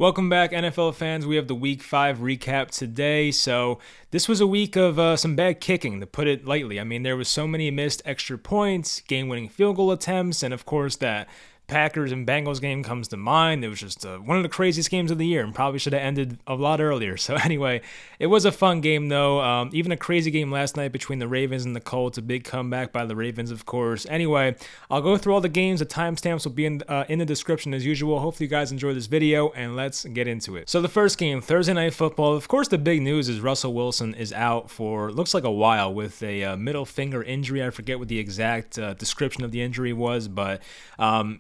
Welcome back, NFL fans. We have the Week 5 recap today. So this was a week of some bad kicking, to put it lightly. I mean, there was so many missed extra points, game-winning field goal attempts, and of course that Packers and Bengals game comes to mind. It was just one of the craziest games of the year and probably should have ended a lot earlier. So anyway, it was a fun game though. Even a crazy game last night between the Ravens and the Colts. A big comeback by the Ravens, of course. Anyway, I'll go through all the games. The timestamps will be in the description as usual. Hopefully you guys enjoy this video and let's get into it. So the first game, Thursday Night Football. Of course, the big news is Russell Wilson is out for looks like a while with a middle finger injury. I forget what the exact description of the injury was, but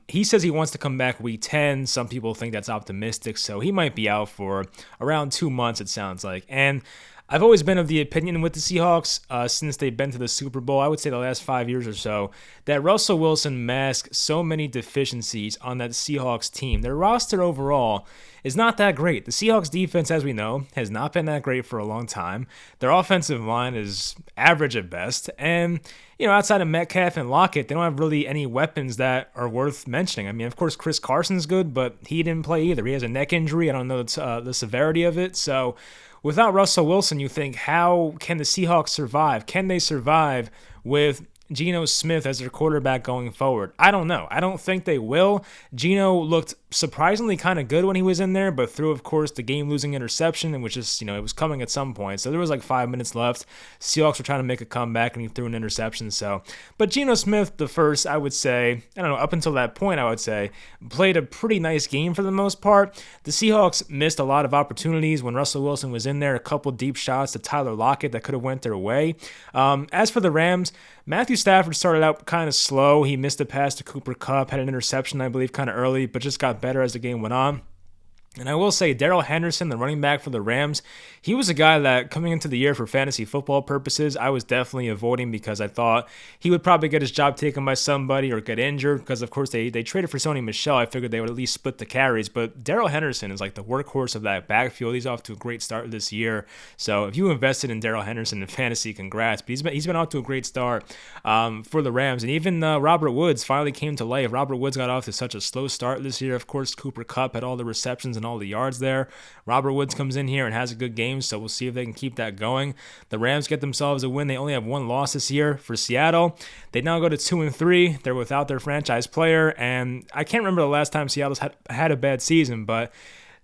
he says he wants to come back week 10. Some people think that's optimistic, so he might be out for around 2 months, it sounds like. And I've always been of the opinion with the Seahawks since they've been to the Super Bowl, I would say the last 5 years or so, that Russell Wilson masks so many deficiencies on that Seahawks team. Their roster overall is not that great. The Seahawks defense, as we know, has not been that great for a long time. Their offensive line is average at best. And, outside of Metcalf and Lockett, they don't have really any weapons that are worth mentioning. I mean, of course, Chris Carson's good, but he didn't play either. He has a neck injury. I don't know the severity of it. So without Russell Wilson, you think, how can the Seahawks survive? Can they survive with Geno Smith as their quarterback going forward? I don't know. I don't think they will. Geno looked surprisingly kind of good when he was in there, but threw, of course, the game-losing interception, and which is, it was coming at some point. So there was like 5 minutes left. Seahawks were trying to make a comeback, and he threw an interception. But Geno Smith, the first, I would say, up until that point, I would say, played a pretty nice game for the most part. The Seahawks missed a lot of opportunities when Russell Wilson was in there. A couple deep shots to Tyler Lockett that could have went their way. As for the Rams, Matthew Stafford started out kind of slow. He missed a pass to Cooper Kupp, had an interception, I believe, kind of early, but just got better as the game went on. And I will say, Darrell Henderson, the running back for the Rams, he was a guy that, coming into the year for fantasy football purposes, I was definitely avoiding because I thought he would probably get his job taken by somebody or get injured because, of course, they traded for Sony Michel. I figured they would at least split the carries. But Darrell Henderson is like the workhorse of that backfield. He's off to a great start this year. So if you invested in Darrell Henderson in fantasy, congrats. But he's been off to a great start for the Rams. And even Robert Woods finally came to life. Robert Woods got off to such a slow start this year. Of course, Cooper Kupp had all the receptions and all the yards there. Robert Woods comes in here and has a good game, so we'll see if they can keep that going. The Rams get themselves a win. They only have one loss this year for Seattle. They now go to 2-3. They're without their franchise player, and I can't remember the last time Seattle's had a bad season, but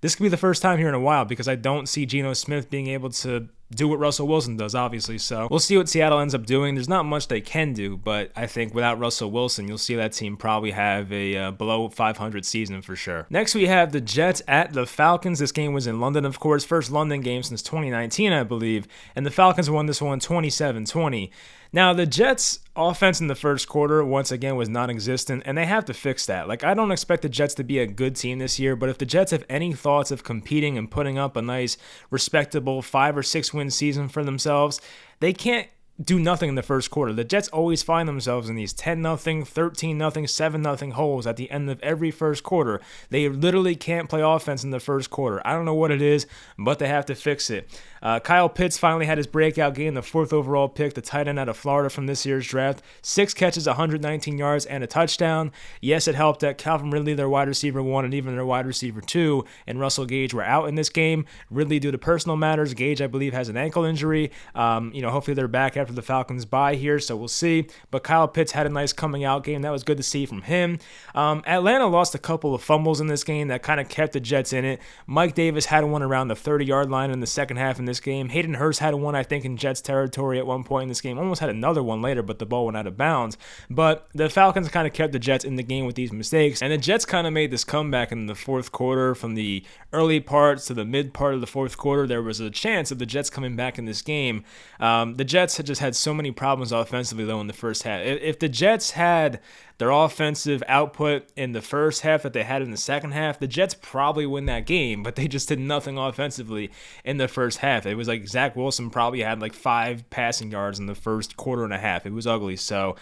this could be the first time here in a while because I don't see Geno Smith being able to do what Russell Wilson does, obviously. So we'll see what Seattle ends up doing. There's not much they can do, but I think without Russell Wilson, you'll see that team probably have a below 500 season for sure. Next, we have the Jets at the Falcons. This game was in London, of course. First London game since 2019, I believe. And the Falcons won this one 27-20. Now, the Jets' offense in the first quarter, once again, was non-existent, and they have to fix that. I don't expect the Jets to be a good team this year, but if the Jets have any thoughts of competing and putting up a nice, respectable 5 or 6 win season for themselves, they can't do nothing in the first quarter. The Jets always find themselves in these 10-0, 13-0, 7-0 holes at the end of every first quarter. They literally can't play offense in the first quarter. I don't know what it is, but they have to fix it. Kyle Pitts finally had his breakout game, the 4th overall pick, the tight end out of Florida from this year's draft. 6 catches, 119 yards, and a touchdown. Yes, it helped that Calvin Ridley, their wide receiver 1, and even their wide receiver 2, and Russell Gage were out in this game. Ridley, due to personal matters. Gage, I believe, has an ankle injury. Hopefully they're back after the Falcons bye here, so we'll see. But Kyle Pitts had a nice coming out game. That was good to see from him. Atlanta lost a couple of fumbles in this game that kind of kept the Jets in it. Mike Davis had one around the 30-yard line in the second half in this game. Hayden Hurst had one, I think, in Jets territory at one point in this game. Almost had another one later, but the ball went out of bounds. But the Falcons kind of kept the Jets in the game with these mistakes, and the Jets kind of made this comeback in the fourth quarter. From the early parts to the mid part of the fourth quarter, there was a chance of the Jets coming back in this game. The Jets had just had so many problems offensively, though, in the first half. If the Jets had their offensive output in the first half that they had in the second half, the Jets probably win that game, but they just did nothing offensively in the first half. It was like Zach Wilson probably had like 5 passing yards in the first quarter and a half. It was ugly. So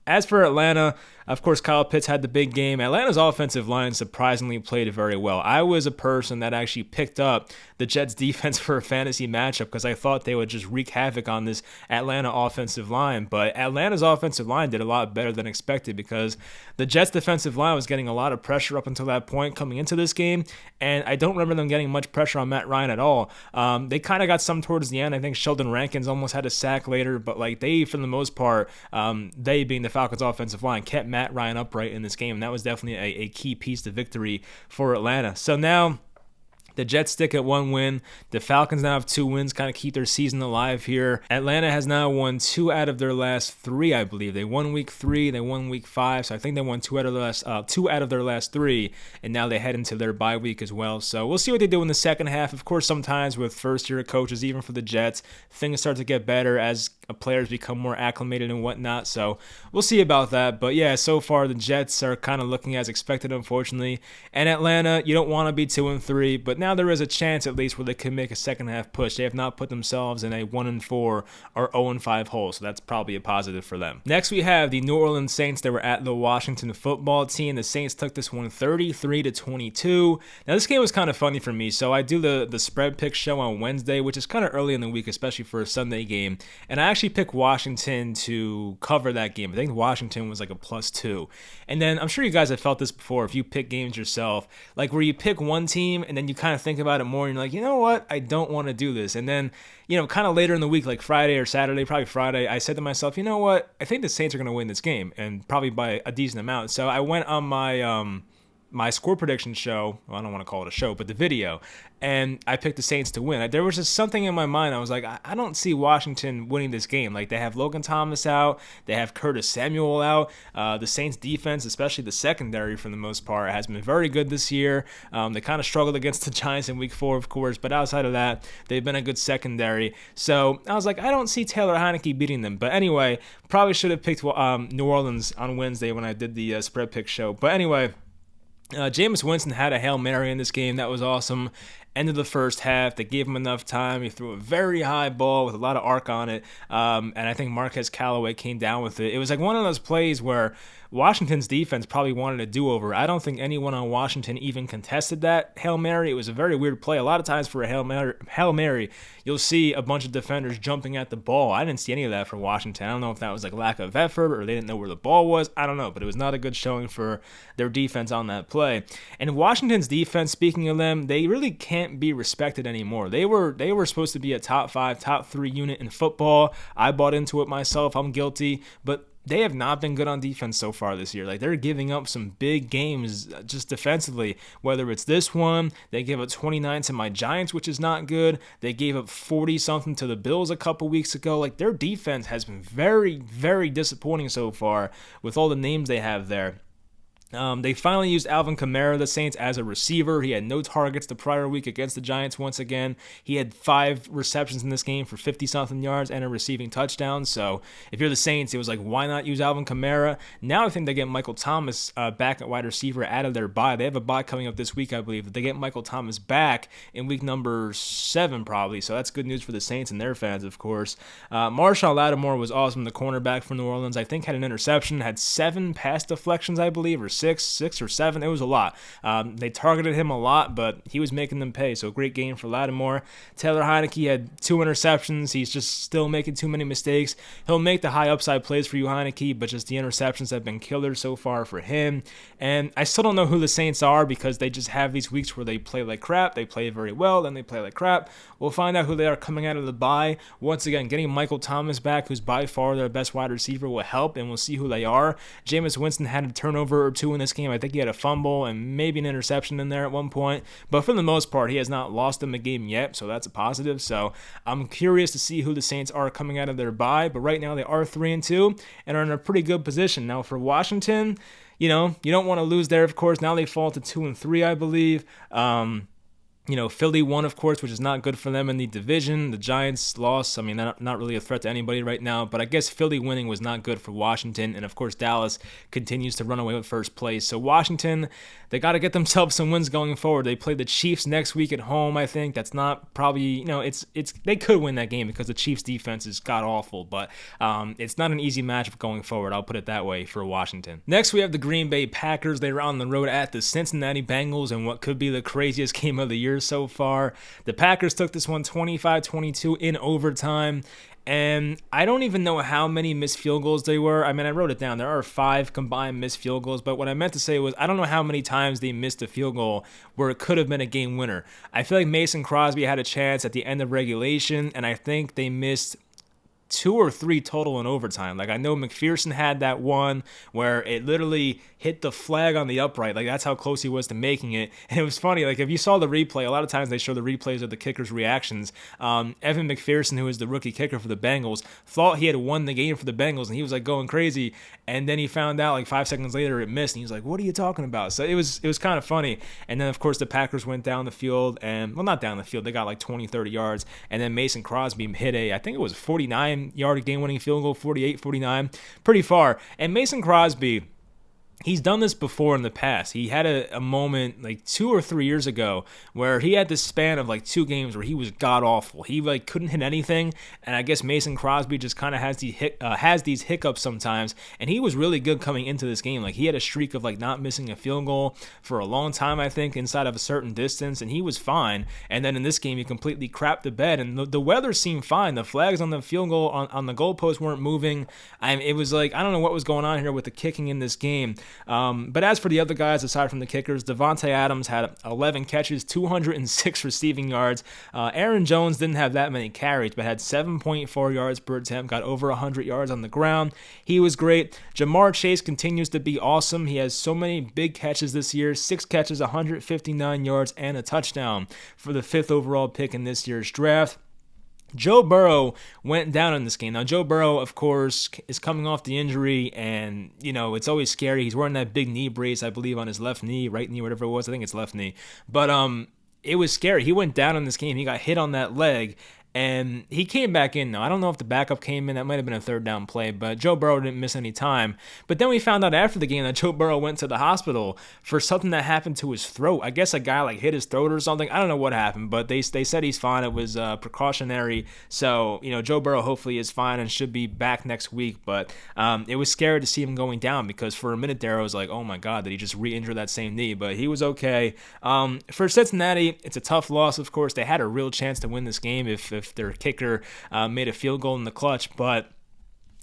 as for Atlanta, of course, Kyle Pitts had the big game. Atlanta's offensive line surprisingly played very well. I was a person that actually picked up the Jets defense for a fantasy matchup because I thought they would just wreak havoc on this Atlanta offensive line, but Atlanta's offensive line did a lot better than expected expected because the Jets defensive line was getting a lot of pressure up until that point coming into this game, and I don't remember them getting much pressure on Matt Ryan at all. They kind of got some towards the end. I think Sheldon Rankins almost had a sack later, but like they, for the most part, they being the Falcons offensive line, kept Matt Ryan upright in this game, and that was definitely a key piece to victory for Atlanta. So now the Jets stick at 1 win. The Falcons now have 2 wins, kind of keep their season alive here. Atlanta has now won 2 out of their last 3, I believe. They won week 3, they won week 5, so I think they won 2 out of their last 3, and now they head into their bye week as well. So we'll see what they do in the second half. Of course, sometimes with first-year coaches, even for the Jets, things start to get better as players become more acclimated and whatnot. So we'll see about that. But yeah, so far the Jets are kind of looking as expected, unfortunately. And Atlanta, you don't want to be 2-3, but now there is a chance at least where they can make a second half push. They have not put themselves in a 1-4 or 0-5 hole, so that's probably a positive for them. Next we have the New Orleans Saints that were at the Washington football team. The Saints took this one 33-22. Now this game was kind of funny for me. So I do the spread pick show on Wednesday, which is kind of early in the week, especially for a Sunday game. And I actually picked Washington to cover that game. I think Washington was like a +2. And then I'm sure you guys have felt this before if you pick games yourself, like where you pick one team and then you kind of think about it more and you're like, you know what, I don't want to do this. And then, kind of later in the week, like Friday or Saturday, probably Friday, I said to myself, you know what, I think the Saints are going to win this game, and probably by a decent amount. So I went on my score prediction show. Well, I don't want to call it a show, but the video, and I picked the Saints to win. There was just something in my mind. I was like, I don't see Washington winning this game. Like, they have Logan Thomas out. They have Curtis Samuel out. The Saints defense, especially the secondary for the most part, has been very good this year. They kind of struggled against the Giants in week 4, of course, but outside of that, they've been a good secondary. So I was like, I don't see Taylor Heineke beating them. But anyway, probably should have picked New Orleans on Wednesday when I did the spread pick show. But anyway, Jameis Winston had a Hail Mary in this game. That was awesome. End of the first half, they gave him enough time. He threw a very high ball with a lot of arc on it, and I think Marquez Callaway came down with it. It was like one of those plays where Washington's defense probably wanted a do-over. I don't think anyone on Washington even contested that Hail Mary. It was a very weird play. A lot of times for a Hail Mary, you'll see a bunch of defenders jumping at the ball. I didn't see any of that for Washington. I don't know if that was like lack of effort or they didn't know where the ball was. I don't know, but it was not a good showing for their defense on that play. And Washington's defense, speaking of them, they really can't be respected anymore. They were supposed to be a top 5, top 3 unit in football. I bought into it myself. I'm guilty, but they have not been good on defense so far this year. Like, they're giving up some big games just defensively, whether it's this one, they gave up 29 to my Giants, which is not good. They gave up 40-something to the Bills a couple weeks ago. Like, their defense has been very, very disappointing so far with all the names they have there. They finally used Alvin Kamara, the Saints, as a receiver. He had no targets the prior week against the Giants once again. He had 5 receptions in this game for 50-something yards and a receiving touchdown. So if you're the Saints, it was like, why not use Alvin Kamara? Now I think they get Michael Thomas back at wide receiver out of their bye. They have a bye coming up this week, I believe. They get Michael Thomas back in week number 7 probably. So that's good news for the Saints and their fans, of course. Marshall Lattimore was awesome, the cornerback for New Orleans. I think had an interception, had 7 pass deflections, I believe, or 6 or 7. It was a lot. They targeted him a lot, but he was making them pay. So great game for Lattimore. Taylor Heineke had 2 interceptions. He's just still making too many mistakes. He'll make the high upside plays for you, Heineke, but just the interceptions have been killers so far for him. And I still don't know who the Saints are because they just have these weeks where they play like crap. They play very well, then they play like crap. We'll find out who they are coming out of the bye. Once again, getting Michael Thomas back, who's by far their best wide receiver, will help, and we'll see who they are. Jameis Winston had a turnover or 2 in this game. I think he had a fumble and maybe an interception in there at one point, but for the most part, he has not lost them a game yet, so that's a positive. So I'm curious to see who the Saints are coming out of their bye, but right now they are 3-2 and are in a pretty good position. Now for Washington, you don't want to lose there, of course. Now they fall to 2-3, I believe. Philly won, of course, which is not good for them in the division. The Giants lost. I mean, they're not really a threat to anybody right now, but I guess Philly winning was not good for Washington. And, of course, Dallas continues to run away with first place. So Washington, they got to get themselves some wins going forward. They play the Chiefs next week at home, I think. That's not probably, they could win that game because the Chiefs defense is god-awful, but it's not an easy matchup going forward. I'll put it that way for Washington. Next, we have the Green Bay Packers. They were on the road at the Cincinnati Bengals in what could be the craziest game of the year so far. The Packers took this one 25-22 in overtime. And I don't even know how many missed field goals they were. I mean, I wrote it down. There are 5 combined missed field goals, but what I meant to say was I don't know how many times they missed a field goal where it could have been a game winner. I feel like Mason Crosby had a chance at the end of regulation, and I think they missed 2 or 3 total in overtime. Like, I know McPherson had that one where it literally hit the flag on the upright. Like, that's how close he was to making it. And it was funny. Like, if you saw the replay, a lot of times they show the replays of the kicker's reactions. Evan McPherson, who is the rookie kicker for the Bengals, thought he had won the game for the Bengals, and he was like going crazy. And then he found out like 5 seconds later it missed, and he was like, "What are you talking about?" So it was kind of funny. And then of course the Packers went down the field, and well, not down the field, they got like 20-30 yards, and then Mason Crosby hit I think it was 49-yard game-winning field goal, 48-49, pretty far. And Mason Crosby, he's done this before in the past. He had a moment like 2 or 3 years ago where he had this span of like 2 games where he was god awful. He like couldn't hit anything, and I guess Mason Crosby just kind of has these hiccups sometimes. And he was really good coming into this game. Like, he had a streak of like not missing a field goal for a long time, I think, inside of a certain distance, and he was fine. And then in this game, he completely crapped the bed, and the weather seemed fine. The flags on the field goal on the goalpost weren't moving. It was like, I don't know what was going on here with the kicking in this game. But as for the other guys, aside from the kickers, Devontae Adams had 11 catches, 206 receiving yards. Aaron Jones didn't have that many carries, but had 7.4 yards per attempt, got over 100 yards on the ground. He was great. Jamar Chase continues to be awesome. He has so many big catches this year, 6 catches, 159 yards, and a touchdown for the 5th overall pick in this year's draft. Joe Burrow went down in this game. Now, Joe Burrow, of course, is coming off the injury, and, you know, it's always scary. He's wearing that big knee brace, I believe, on his left knee, right knee, whatever it was. I think it's left knee. But it was scary. He went down in this game. He got hit on that leg, and he came back in. Now, I don't know if the backup came in. That might have been a 3rd down play, but Joe Burrow didn't miss any time. But then we found out after the game that Joe Burrow went to the hospital for something that happened to his throat. I guess a guy like hit his throat or something. I don't know what happened, but they said he's fine. It was precautionary. So, you know, Joe Burrow hopefully is fine and should be back next week. But it was scary to see him going down, because for a minute there I was like, oh my God, did he just re-injure that same knee? But he was okay. For Cincinnati, it's a tough loss, of course. They had a real chance to win this game if their kicker made a field goal in the clutch, but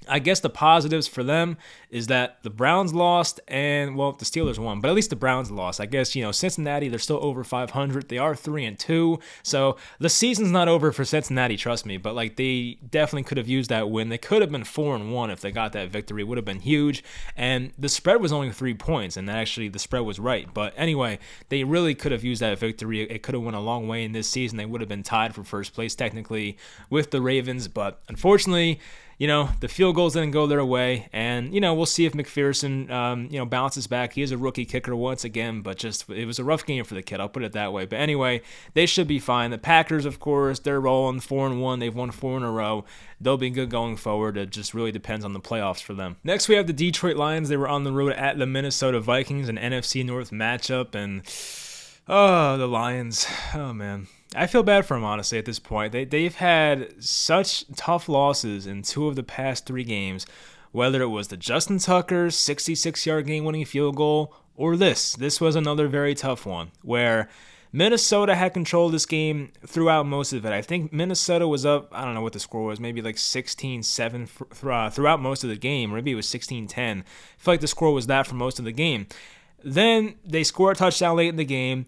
I guess the positives for them is that the Browns lost and, well, the Steelers won, but at least the Browns lost. I guess, you know, Cincinnati, they're still over 500. They are 3-2. So the season's not over for Cincinnati, trust me, but like they definitely could have used that win. They could have been 4-1 if they got that victory. It would have been huge. And the spread was only 3 points, and actually the spread was right. But anyway, they really could have used that victory. It could have went a long way in this season. They would have been tied for first place technically with the Ravens, but unfortunately, you know, the field goals didn't go their way, and, you know, we'll see if McPherson, you know, bounces back. He is a rookie kicker once again, but just, it was a rough game for the kid, I'll put it that way. But anyway, they should be fine. The Packers, of course, they're rolling 4-1. They've won 4 in a row. They'll be good going forward. It just really depends on the playoffs for them. Next, we have the Detroit Lions. They were on the road at the Minnesota Vikings, an NFC North matchup, and, oh, the Lions. Oh, man. I feel bad for them, honestly, at this point. They've had such tough losses in 2 of the past 3 games, whether it was the Justin Tucker 66-yard game-winning field goal or this. This was another very tough one where Minnesota had control of this game throughout most of it. I think Minnesota was up, I don't know what the score was, maybe like 16-7 throughout most of the game, or maybe it was 16-10. I feel like the score was that for most of the game. Then they score a touchdown late in the game.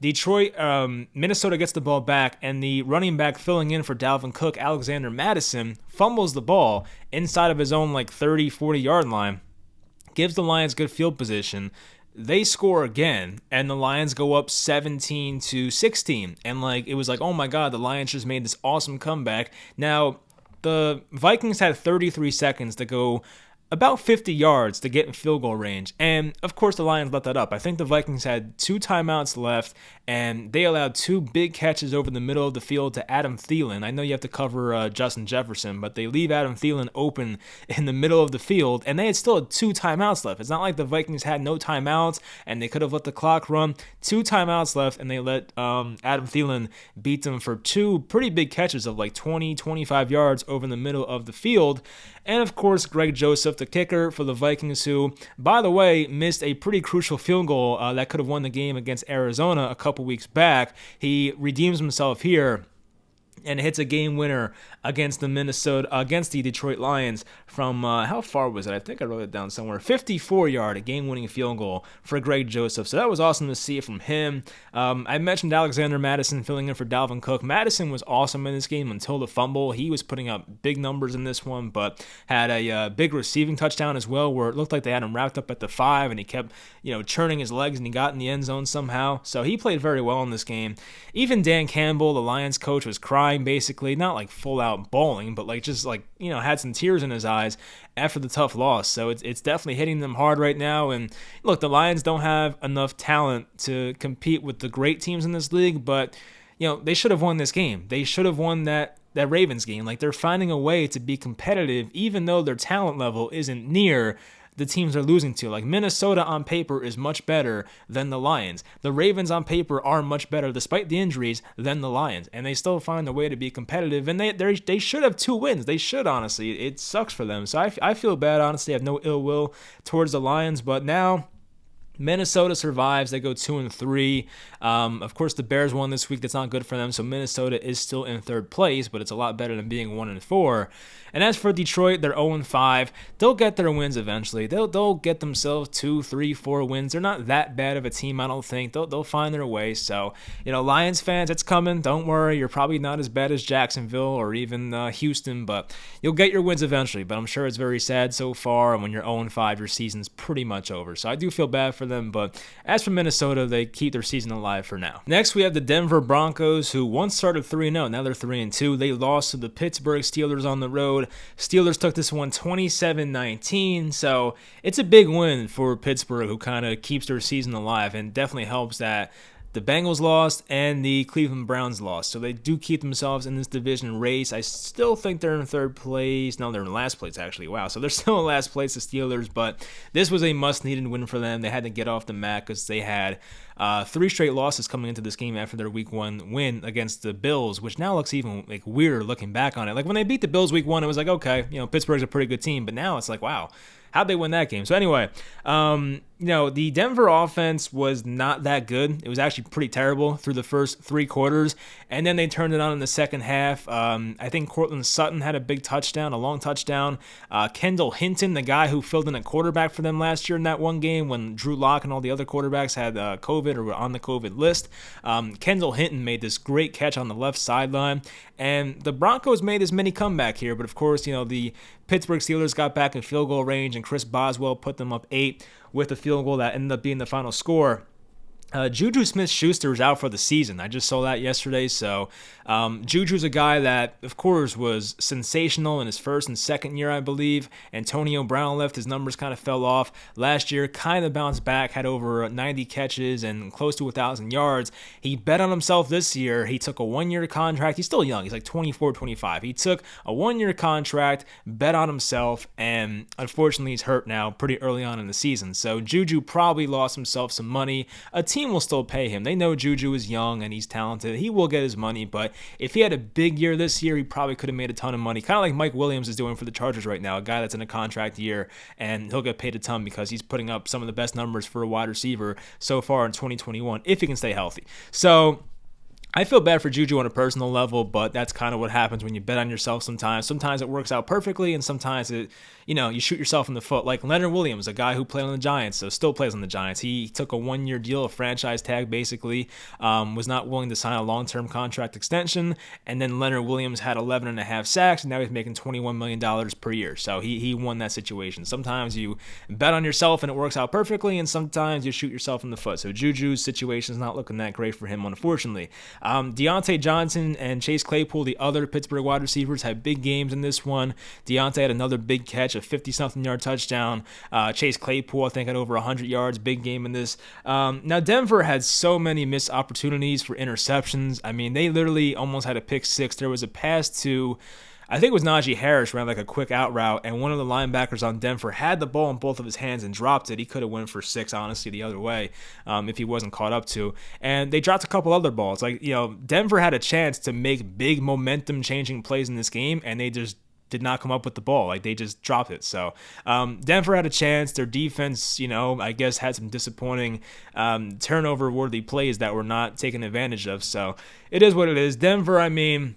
Minnesota gets the ball back, and the running back filling in for Dalvin Cook, Alexander Mattison, fumbles the ball inside of his own like 30, 40-yard line, gives the Lions good field position. They score again, and the Lions go up 17-16, and like it was like, oh my God, the Lions just made this awesome comeback. Now, the Vikings had 33 seconds to go about 50 yards to get in field goal range. And, of course, the Lions let that up. I think the Vikings had 2 timeouts left, and they allowed 2 big catches over the middle of the field to Adam Thielen. I know you have to cover Justin Jefferson, but they leave Adam Thielen open in the middle of the field, and they had still 2 timeouts left. It's not like the Vikings had no timeouts, and they could have let the clock run. 2 timeouts left, and they let Adam Thielen beat them for 2 pretty big catches of like 20, 25 yards over in the middle of the field. And, of course, Greg Joseph, the kicker for the Vikings, who, by the way, missed a pretty crucial field goal that could have won the game against Arizona a couple weeks back. He redeems himself here and hits a game winner against the Detroit Lions from how far was it? I think I wrote it down somewhere. 54-yard, a game-winning field goal for Greg Joseph. So that was awesome to see it from him. I mentioned Alexander Mattison filling in for Dalvin Cook. Mattison was awesome in this game until the fumble. He was putting up big numbers in this one, but had a big receiving touchdown as well, where it looked like they had him wrapped up at the 5, and he kept churning his legs, and he got in the end zone somehow. So he played very well in this game. Even Dan Campbell, the Lions coach, was crying basically, not like full out bawling, but had some tears in his eyes after the tough loss. So it's definitely hitting them hard right now. And look, the Lions don't have enough talent to compete with the great teams in this league, but they should have won this game. They should have won that Ravens game. Like, they're finding a way to be competitive even though their talent level isn't near the teams are losing to. Like, Minnesota on paper is much better than the Lions. The Ravens on paper are much better, despite the injuries, than the Lions. And they still find a way to be competitive. And they should have 2 wins. They should, honestly. It sucks for them. So I feel bad, honestly. I have no ill will towards the Lions. But now Minnesota survives. They go 2-3. Of course, the Bears won this week. That's not good for them. So Minnesota is still in 3rd place, but it's a lot better than being 1-4. And as for Detroit, they're 0-5. They'll get their wins eventually. They'll get themselves 2, 3, 4 wins. They're not that bad of a team, I don't think. They'll find their way. So, Lions fans, it's coming. Don't worry. You're probably not as bad as Jacksonville or even Houston, but you'll get your wins eventually. But I'm sure it's very sad so far. And when you're 0-5, your season's pretty much over. So I do feel bad for them. But as for Minnesota, they keep their season alive for now. Next, we have the Denver Broncos, who once started 3-0. Now they're 3-2. They lost to the Pittsburgh Steelers on the road. Steelers took this one 27-19, so it's a big win for Pittsburgh, who kind of keeps their season alive, and definitely helps that the Bengals lost and the Cleveland Browns lost. So they do keep themselves in this division race. I still think they're in 3rd place. No, they're in last place, actually. Wow. So they're still in last place, the Steelers. But this was a must-needed win for them. They had to get off the mat because they had 3 straight losses coming into this game after their Week 1 win against the Bills, which now looks even weirder looking back on it. Like, when they beat the Bills Week 1, it was like, okay, Pittsburgh's a pretty good team. But now it's like, wow, how'd they win that game? So anyway, the Denver offense was not that good. It was actually pretty terrible through the first 3 quarters, and then they turned it on in the second half. I think Cortland Sutton had a big touchdown, a long touchdown. Kendall Hinton, the guy who filled in a quarterback for them last year in that one game when Drew Lock and all the other quarterbacks had COVID or were on the COVID list. Kendall Hinton made this great catch on the left sideline, and the Broncos made this mini comeback here, but of course, the Pittsburgh Steelers got back in field goal range, and Chris Boswell put them up 8 with a field goal that ended up being the final score. Juju Smith-Schuster is out for the season. I just saw that yesterday. So Juju's a guy that, of course, was sensational in his first and second year, I believe. Antonio Brown left. His numbers kind of fell off. Last year, kind of bounced back, had over 90 catches and close to 1,000 yards. He bet on himself this year. He took a 1-year contract. He's still young. He's like 24, 25. He took a 1-year contract, bet on himself, and unfortunately he's hurt now pretty early on in the season. So Juju probably lost himself some money. A team will still pay him. They know Juju is young and he's talented. He will get his money, but if he had a big year this year, he probably could have made a ton of money. Kind of like Mike Williams is doing for the Chargers right now, a guy that's in a contract year, and he'll get paid a ton because he's putting up some of the best numbers for a wide receiver so far in 2021, if he can stay healthy. So I feel bad for Juju on a personal level, but that's kind of what happens when you bet on yourself sometimes. Sometimes it works out perfectly, and sometimes you shoot yourself in the foot. Like Leonard Williams, a guy who played on the Giants, so still plays on the Giants. He took a 1-year deal, a franchise tag basically, was not willing to sign a long-term contract extension, and then Leonard Williams had 11.5 sacks, and now he's making $21 million per year. So he won that situation. Sometimes you bet on yourself and it works out perfectly, and sometimes you shoot yourself in the foot. So Juju's situation is not looking that great for him, unfortunately. Deontay Johnson and Chase Claypool, the other Pittsburgh wide receivers, had big games in this one. Deontay had another big catch, a 50-something yard touchdown. Chase Claypool, I think, had over 100 yards, big game in this. Now, Denver had so many missed opportunities for interceptions. I mean, they literally almost had a pick six. There was a pass to, I think it was Najee Harris, ran like a quick out route, and one of the linebackers on Denver had the ball in both of his hands and dropped it. He could have went for 6, honestly, the other way if he wasn't caught up to. And they dropped a couple other balls. Like, Denver had a chance to make big momentum-changing plays in this game, and they just did not come up with the ball. Like, they just dropped it. So Denver had a chance. Their defense, I guess had some disappointing turnover-worthy plays that were not taken advantage of. So it is what it is. Denver, I mean,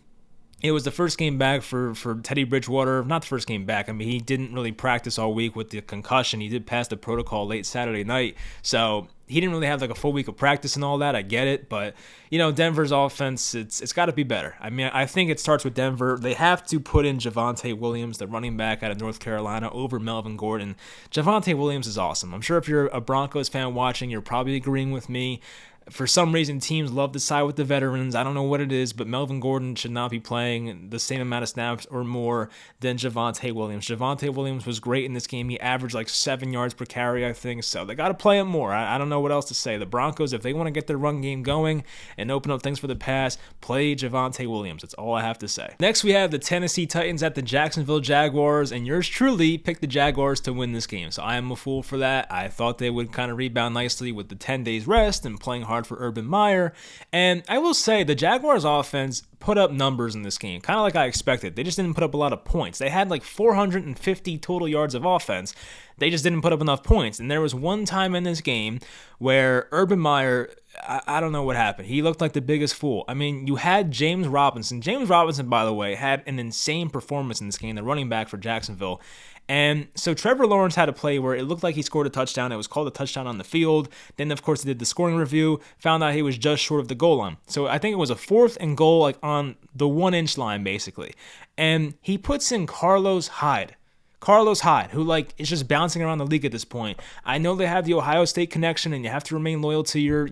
It was the first game back for Teddy Bridgewater. Not the first game back. I mean, he didn't really practice all week with the concussion. He did pass the protocol late Saturday night. So he didn't really have like a full week of practice and all that. I get it. But, Denver's offense, it's got to be better. I mean, I think it starts with Denver. They have to put in Javonte Williams, the running back out of North Carolina, over Melvin Gordon. Javonte Williams is awesome. I'm sure if you're a Broncos fan watching, you're probably agreeing with me. For some reason, teams love to side with the veterans. I don't know what it is, but Melvin Gordon should not be playing the same amount of snaps or more than Javonte Williams. Javonte Williams was great in this game. He averaged like 7 yards per carry, I think. So they got to play him more. I don't know what else to say. The Broncos, if they want to get their run game going and open up things for the pass, play Javonte Williams. That's all I have to say. Next, we have the Tennessee Titans at the Jacksonville Jaguars, and yours truly picked the Jaguars to win this game. So I am a fool for that. I thought they would kind of rebound nicely with the 10 days rest and playing hard for Urban Meyer. And I will say the Jaguars offense put up numbers in this game, kind of like I expected. They just didn't put up a lot of points. They had like 450 total yards of offense. They just didn't put up enough points. And there was one time in this game where Urban Meyer, I don't know what happened. He looked like the biggest fool. I mean, you had James Robinson. James Robinson, by the way, had an insane performance in this game, the running back for Jacksonville. And so Trevor Lawrence had a play where it looked like he scored a touchdown. It was called a touchdown on the field. Then, of course, they did the scoring review, found out he was just short of the goal line. So I think it was a 4th and goal, like on the 1-inch line, basically. And he puts in Carlos Hyde, who like is just bouncing around the league at this point. I know they have the Ohio State connection, and you have to remain loyal to your,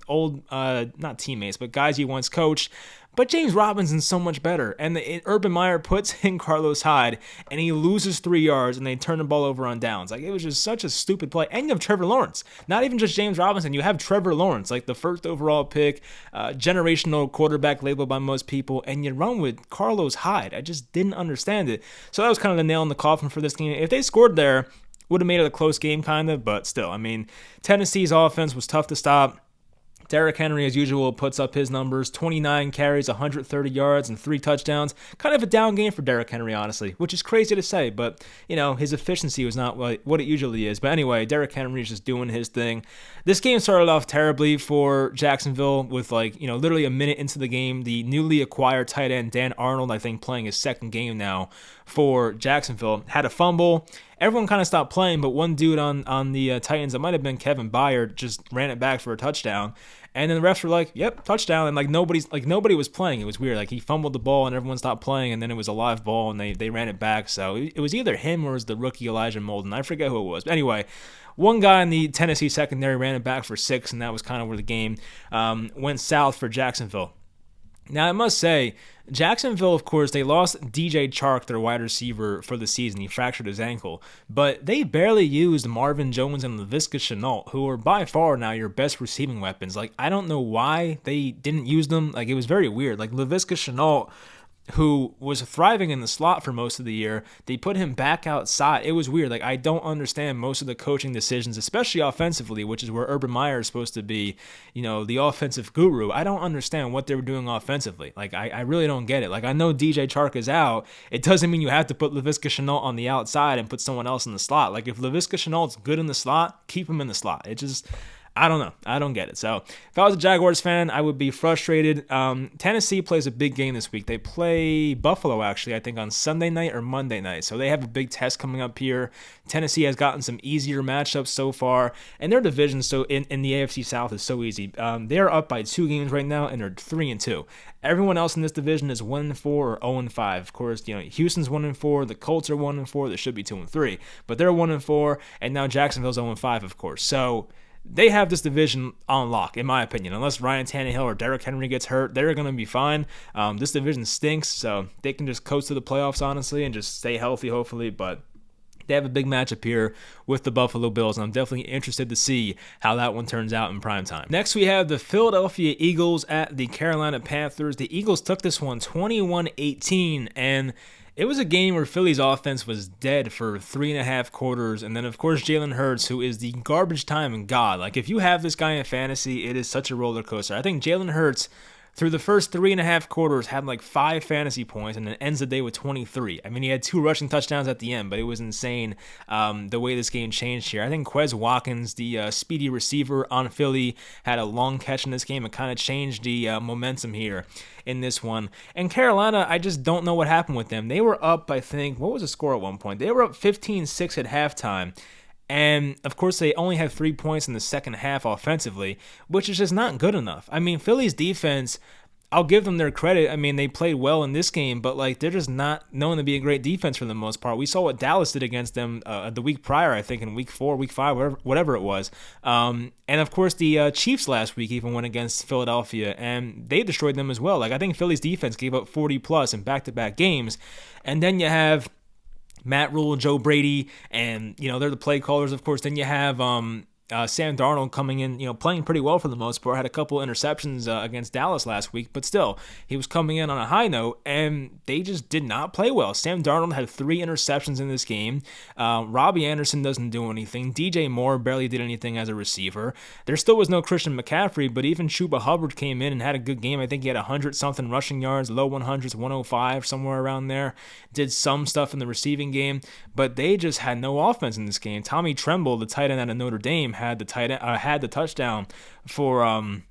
old, not teammates, but guys you once coached. But James Robinson's so much better. And Urban Meyer puts in Carlos Hyde, and he loses 3 yards, and they turn the ball over on downs. Like, it was just such a stupid play. And you have Trevor Lawrence. Not even just James Robinson. You have Trevor Lawrence, like the first overall pick, generational quarterback labeled by most people, and you run with Carlos Hyde. I just didn't understand it. So that was kind of the nail in the coffin for this game. If they scored there, would have made it a close game, kind of. But still, I mean, Tennessee's offense was tough to stop. Derrick Henry, as usual, puts up his numbers, 29 carries, 130 yards, and 3 touchdowns. Kind of a down game for Derrick Henry, honestly, which is crazy to say, but, his efficiency was not what it usually is. But anyway, Derrick Henry is just doing his thing. This game started off terribly for Jacksonville with, literally a minute into the game, the newly acquired tight end Dan Arnold, I think, playing his second game now for Jacksonville, had a fumble. Everyone kind of stopped playing, but one dude on the Titans, it might have been Kevin Byard, just ran it back for a touchdown. And then the refs were like, yep, touchdown. And nobody was playing. It was weird. Like, he fumbled the ball and everyone stopped playing, and then it was a live ball and they ran it back. So it was either him or it was the rookie Elijah Molden. I forget who it was. But anyway, one guy in the Tennessee secondary ran it back for 6, and that was kind of where the game went south for Jacksonville. Now, I must say, Jacksonville, of course, they lost DJ Chark, their wide receiver, for the season. He fractured his ankle. But they barely used Marvin Jones and Laviska Shenault, who are by far now your best receiving weapons. Like, I don't know why they didn't use them. Like, it was very weird. Like, Laviska Shenault, who was thriving in the slot for most of the year, they put him back outside. It was weird. Like, I don't understand most of the coaching decisions, especially offensively, which is where Urban Meyer is supposed to be, the offensive guru. I don't understand what they were doing offensively. Like, I really don't get it. Like, I know DJ Chark is out. It doesn't mean you have to put Laviska Shenault on the outside and put someone else in the slot. Like, if Laviska Shenault's good in the slot, keep him in the slot. It just, I don't know. I don't get it. So if I was a Jaguars fan, I would be frustrated. Tennessee plays a big game this week. They play Buffalo, actually, I think on Sunday night or Monday night. So they have a big test coming up here. Tennessee has gotten some easier matchups so far. And their division in the AFC South is so easy. They are up by 2 games right now, and they're 3-2. Everyone else in this division is 1-4 or 0-5. Of course, Houston's 1-4. The Colts are 1-4. They should be 2-3. But they're 1-4. And now Jacksonville's 0-5, of course. So they have this division on lock, in my opinion. Unless Ryan Tannehill or Derrick Henry gets hurt, they're going to be fine. This division stinks, so they can just coast to the playoffs, honestly, and just stay healthy, hopefully. But they have a big matchup here with the Buffalo Bills, and I'm definitely interested to see how that one turns out in primetime. Next, we have the Philadelphia Eagles at the Carolina Panthers. The Eagles took this one 21-18, and it was a game where Philly's offense was dead for 3.5 quarters, and then, of course, Jalen Hurts, who is the garbage time god. Like, if you have this guy in fantasy, it is such a roller coaster. I think Jalen Hurts through the first 3.5 quarters, had like 5 fantasy points and then ends the day with 23. I mean, he had 2 rushing touchdowns at the end, but it was insane the way this game changed here. I think Quez Watkins, the speedy receiver on Philly, had a long catch in this game and kind of changed the momentum here in this one. And Carolina, I just don't know what happened with them. They were up, I think, what was the score at one point? They were up 15-6 at halftime. And, of course, they only had 3 points in the second half offensively, which is just not good enough. I mean, Philly's defense, I'll give them their credit. I mean, they played well in this game, but, like, they're just not known to be a great defense for the most part. We saw what Dallas did against them the week prior, I think, in week 4, week 5, whatever it was. And, of course, the Chiefs last week even went against Philadelphia, and they destroyed them as well. Like, I think Philly's defense gave up 40-plus in back-to-back games. And then you have Matt Rule, Joe Brady, and, they're the play callers, of course. Then you have Sam Darnold coming in, playing pretty well for the most part. Had a couple interceptions against Dallas last week, but still, he was coming in on a high note, and they just did not play well. Sam Darnold had 3 interceptions in this game. Robbie Anderson doesn't do anything. DJ Moore barely did anything as a receiver. There still was no Christian McCaffrey, but even Chuba Hubbard came in and had a good game. I think he had 100-something rushing yards, low 100s, 105, somewhere around there. Did some stuff in the receiving game, but they just had no offense in this game. Tommy Tremble, the tight end out of Notre Dame, had the touchdown for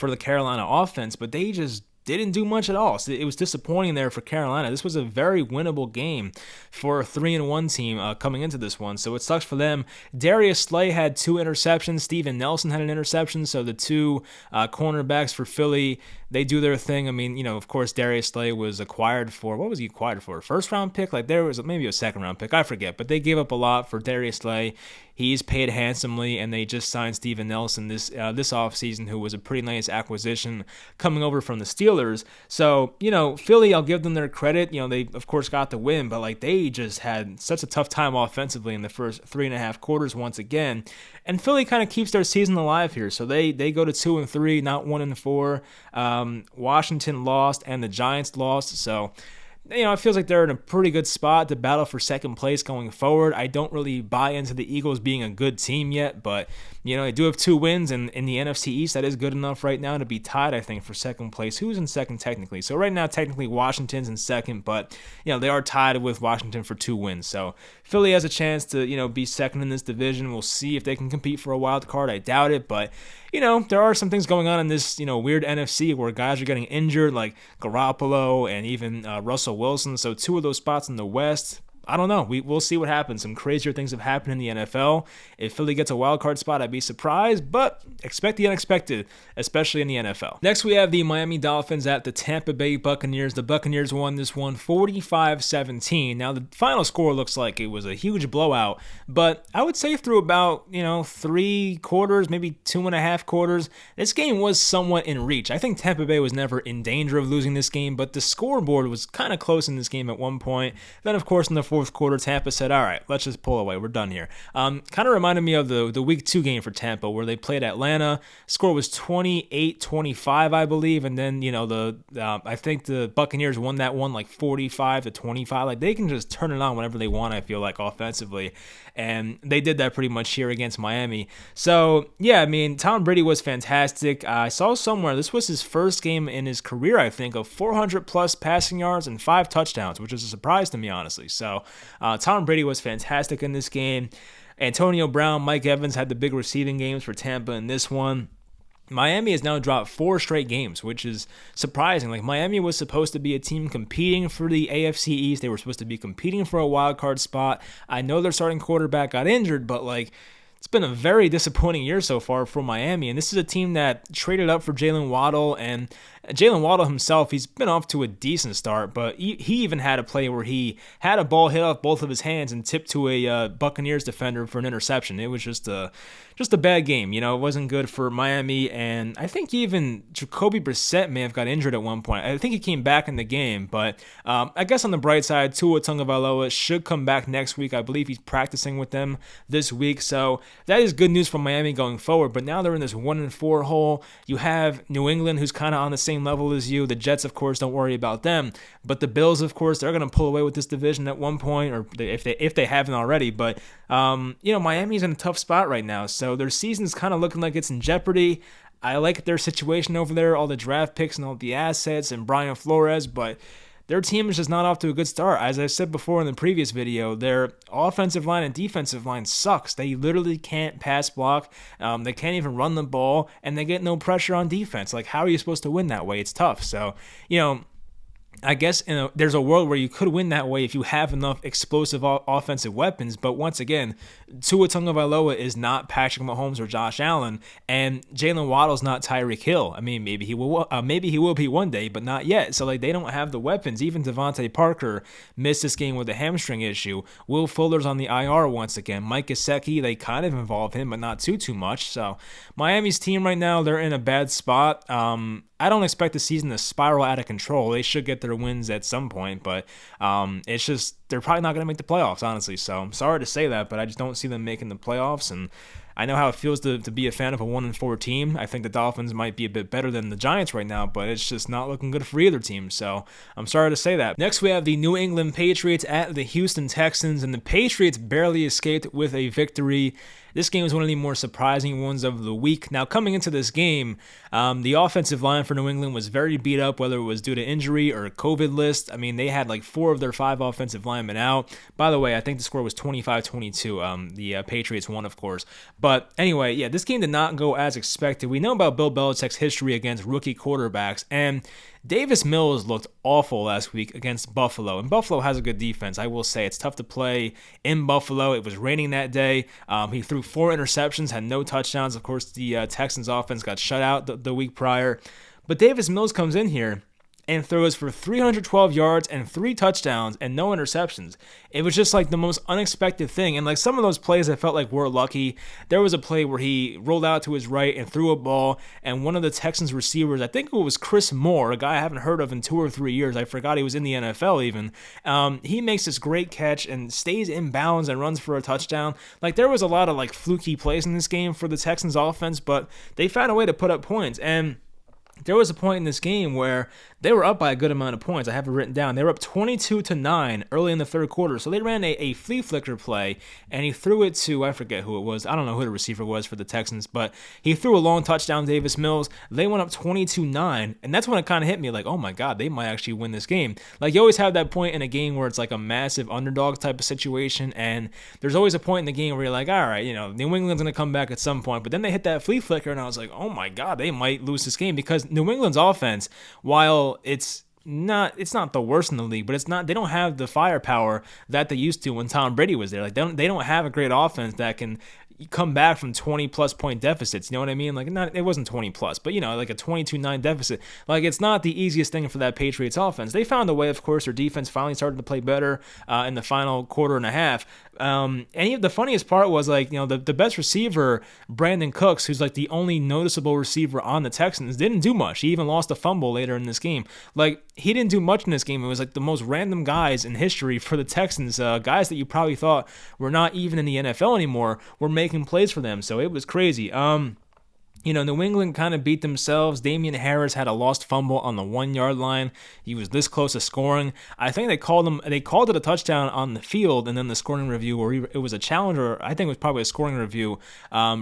the Carolina offense, but they just didn't do much at all. So it was disappointing there for Carolina. This was a very winnable game for a 3-1 team coming into this one, so it sucks for them. Darius Slay had 2 interceptions. Steven Nelson had an interception, so the 2 cornerbacks for Philly, they do their thing. I mean, of course, Darius Slay was acquired for, what was he acquired for? First-round pick? Like, there was maybe a second-round pick. I forget, but they gave up a lot for Darius Slay. He's paid handsomely, and they just signed Steven Nelson this offseason, who was a pretty nice acquisition coming over from the Steelers. So, Philly, I'll give them their credit. They, of course, got the win, but, like, they just had such a tough time offensively in the first 3.5 quarters once again. And Philly kind of keeps their season alive here. So they go to 2-3, not 1-4. Washington lost, and the Giants lost. So, it feels like they're in a pretty good spot to battle for second place going forward. I don't really buy into the Eagles being a good team yet, but, they do have 2 wins, and in the NFC East, that is good enough right now to be tied, I think, for second place. Who's in second technically? So right now, technically, Washington's in second, but, they are tied with Washington for 2 wins. So Philly has a chance to, be second in this division. We'll see if they can compete for a wild card. I doubt it, but, there are some things going on in this, weird NFC where guys are getting injured, like Garoppolo and even Russell Wilson. So 2 of those spots in the West, I don't know. We'll see what happens. Some crazier things have happened in the NFL. If Philly gets a wild card spot, I'd be surprised, but expect the unexpected, especially in the NFL. Next, we have the Miami Dolphins at the Tampa Bay Buccaneers. The Buccaneers won this one 45-17. Now, the final score looks like it was a huge blowout, but I would say through about, 3 quarters, maybe 2.5 quarters, this game was somewhat in reach. I think Tampa Bay was never in danger of losing this game, but the scoreboard was kind of close in this game at one point. Then, of course, in the fourth quarter, Tampa said, all right, let's just pull away. We're done here. Kind of reminded me of the week 2 game for Tampa where they played Atlanta. Score was 28-25, I believe. And then, I think the Buccaneers won that one like 45-25. Like, they can just turn it on whenever they want, I feel like, offensively. And they did that pretty much here against Miami. So, yeah, I mean, Tom Brady was fantastic. I saw somewhere this was his first game in his career, I think, of 400-plus passing yards and 5 touchdowns, which is a surprise to me, honestly. So, Tom Brady was fantastic in this game. Antonio Brown, Mike Evans had the big receiving games for Tampa in this one. Miami has now dropped 4 straight games, which is surprising. Like, Miami was supposed to be a team competing for the AFC East. They were supposed to be competing for a wild card spot. I know their starting quarterback got injured, but, like, it's been a very disappointing year so far for Miami, and this is a team that traded up for Jalen Waddle, and Jalen Waddle himself, he's been off to a decent start, but he even had a play where he had a ball hit off both of his hands and tipped to a Buccaneers defender for an interception. It was just a bad game. It wasn't good for Miami, and I think even Jacoby Brissett may have got injured at one point. I think he came back in the game, but I guess on the bright side, Tua Tagovailoa should come back next week. I believe he's practicing with them this week, so that is good news for Miami going forward, but now they're in this 1-4 hole. You have New England, who's kind of on the same level as you. The Jets, of course, don't worry about them, but the Bills, of course, they're going to pull away with this division at one point, or if they haven't already, but Miami's in a tough spot right now, so their season's kind of looking like it's in jeopardy. I like their situation over there, all the draft picks and all the assets and Brian Flores, but their team is just not off to a good start. As I said before in the previous video, their offensive line and defensive line sucks. They literally can't pass block. They can't even run the ball, and they get no pressure on defense. Like, how are you supposed to win that way? It's tough. So, I guess there's a world where you could win that way if you have enough explosive offensive weapons. But once again, Tua Tagovailoa is not Patrick Mahomes or Josh Allen, and Jalen Waddle's not Tyreek Hill. I mean, maybe he will be one day, but not yet. So they don't have the weapons. Even Devontae Parker missed this game with a hamstring issue. Will Fuller's on the IR once again. Mike Gesicki, they kind of involve him, but not too much. So Miami's team right now, they're in a bad spot. I don't expect the season to spiral out of control. They should get their wins at some point, but it's just they're probably not going to make the playoffs, honestly. So I'm sorry to say that, but I just don't see them making the playoffs. And I know how it feels to be a fan of a 1-4 team. I think the Dolphins might be a bit better than the Giants right now, but it's just not looking good for either team. So I'm sorry to say that. Next, we have the New England Patriots at the Houston Texans, and the Patriots barely escaped with a victory. This game was one of the more surprising ones of the week. Now, coming into this game, the offensive line for New England was very beat up, whether it was due to injury or COVID list. I mean, they had like 4 of their 5 offensive linemen out. By the way, I think the score was 25-22. The Patriots won, of course. But anyway, yeah, this game did not go as expected. We know about Bill Belichick's history against rookie quarterbacks, and Davis Mills looked awful last week against Buffalo, and Buffalo has a good defense. I will say it's tough to play in Buffalo. It was raining that day. He threw 4 interceptions, had no touchdowns. Of course, the Texans offense got shut out the week prior. But Davis Mills comes in here and throws for 312 yards and 3 touchdowns and no interceptions. It was just like the most unexpected thing. And like some of those plays I felt like were lucky. There was a play where he rolled out to his right and threw a ball, and one of the Texans receivers, I think it was Chris Moore, a guy I haven't heard of in 2 or 3 years. I forgot he was in the NFL even. He makes this great catch and stays in bounds and runs for a touchdown. Like there was a lot of like fluky plays in this game for the Texans offense, but they found a way to put up points. And there was a point in this game where they were up by a good amount of points. I have it written down. They were up 22-9 early in the third quarter. So they ran a flea flicker play, and he threw it to, I forget who it was. I don't know who the receiver was for the Texans, but he threw a long touchdown, Davis Mills. They went up 22-9, and that's when it kind of hit me like, oh my God, they might actually win this game. Like you always have that point in a game where it's like a massive underdog type of situation, and there's always a point in the game where you're like, all right, New England's going to come back at some point, but then they hit that flea flicker, and I was like, oh my God, they might lose this game because New England's offense, while it's not the worst in the league, but they don't have the firepower that they used to when Tom Brady was there. Like they don't have a great offense that can come back from 20 plus point deficits. You know what I mean? Like it wasn't 20 plus, but like a 22-9 deficit. Like it's not the easiest thing for that Patriots offense. They found a way, of course. Their defense finally started to play better in the final quarter and a half. And the funniest part was the best receiver, Brandon Cooks, who's like the only noticeable receiver on the Texans, didn't do much. He even lost a fumble later in this game. Like he didn't do much in this game. It was like the most random guys in history for the Texans, guys that you probably thought were not even in the NFL anymore, were making plays for them. So it was crazy. New England kind of beat themselves. Damian Harris had a lost fumble on the 1-yard line. He was this close to scoring. I think they called it a touchdown on the field, and then the scoring review, or it was a challenge, or I think it was probably a scoring review,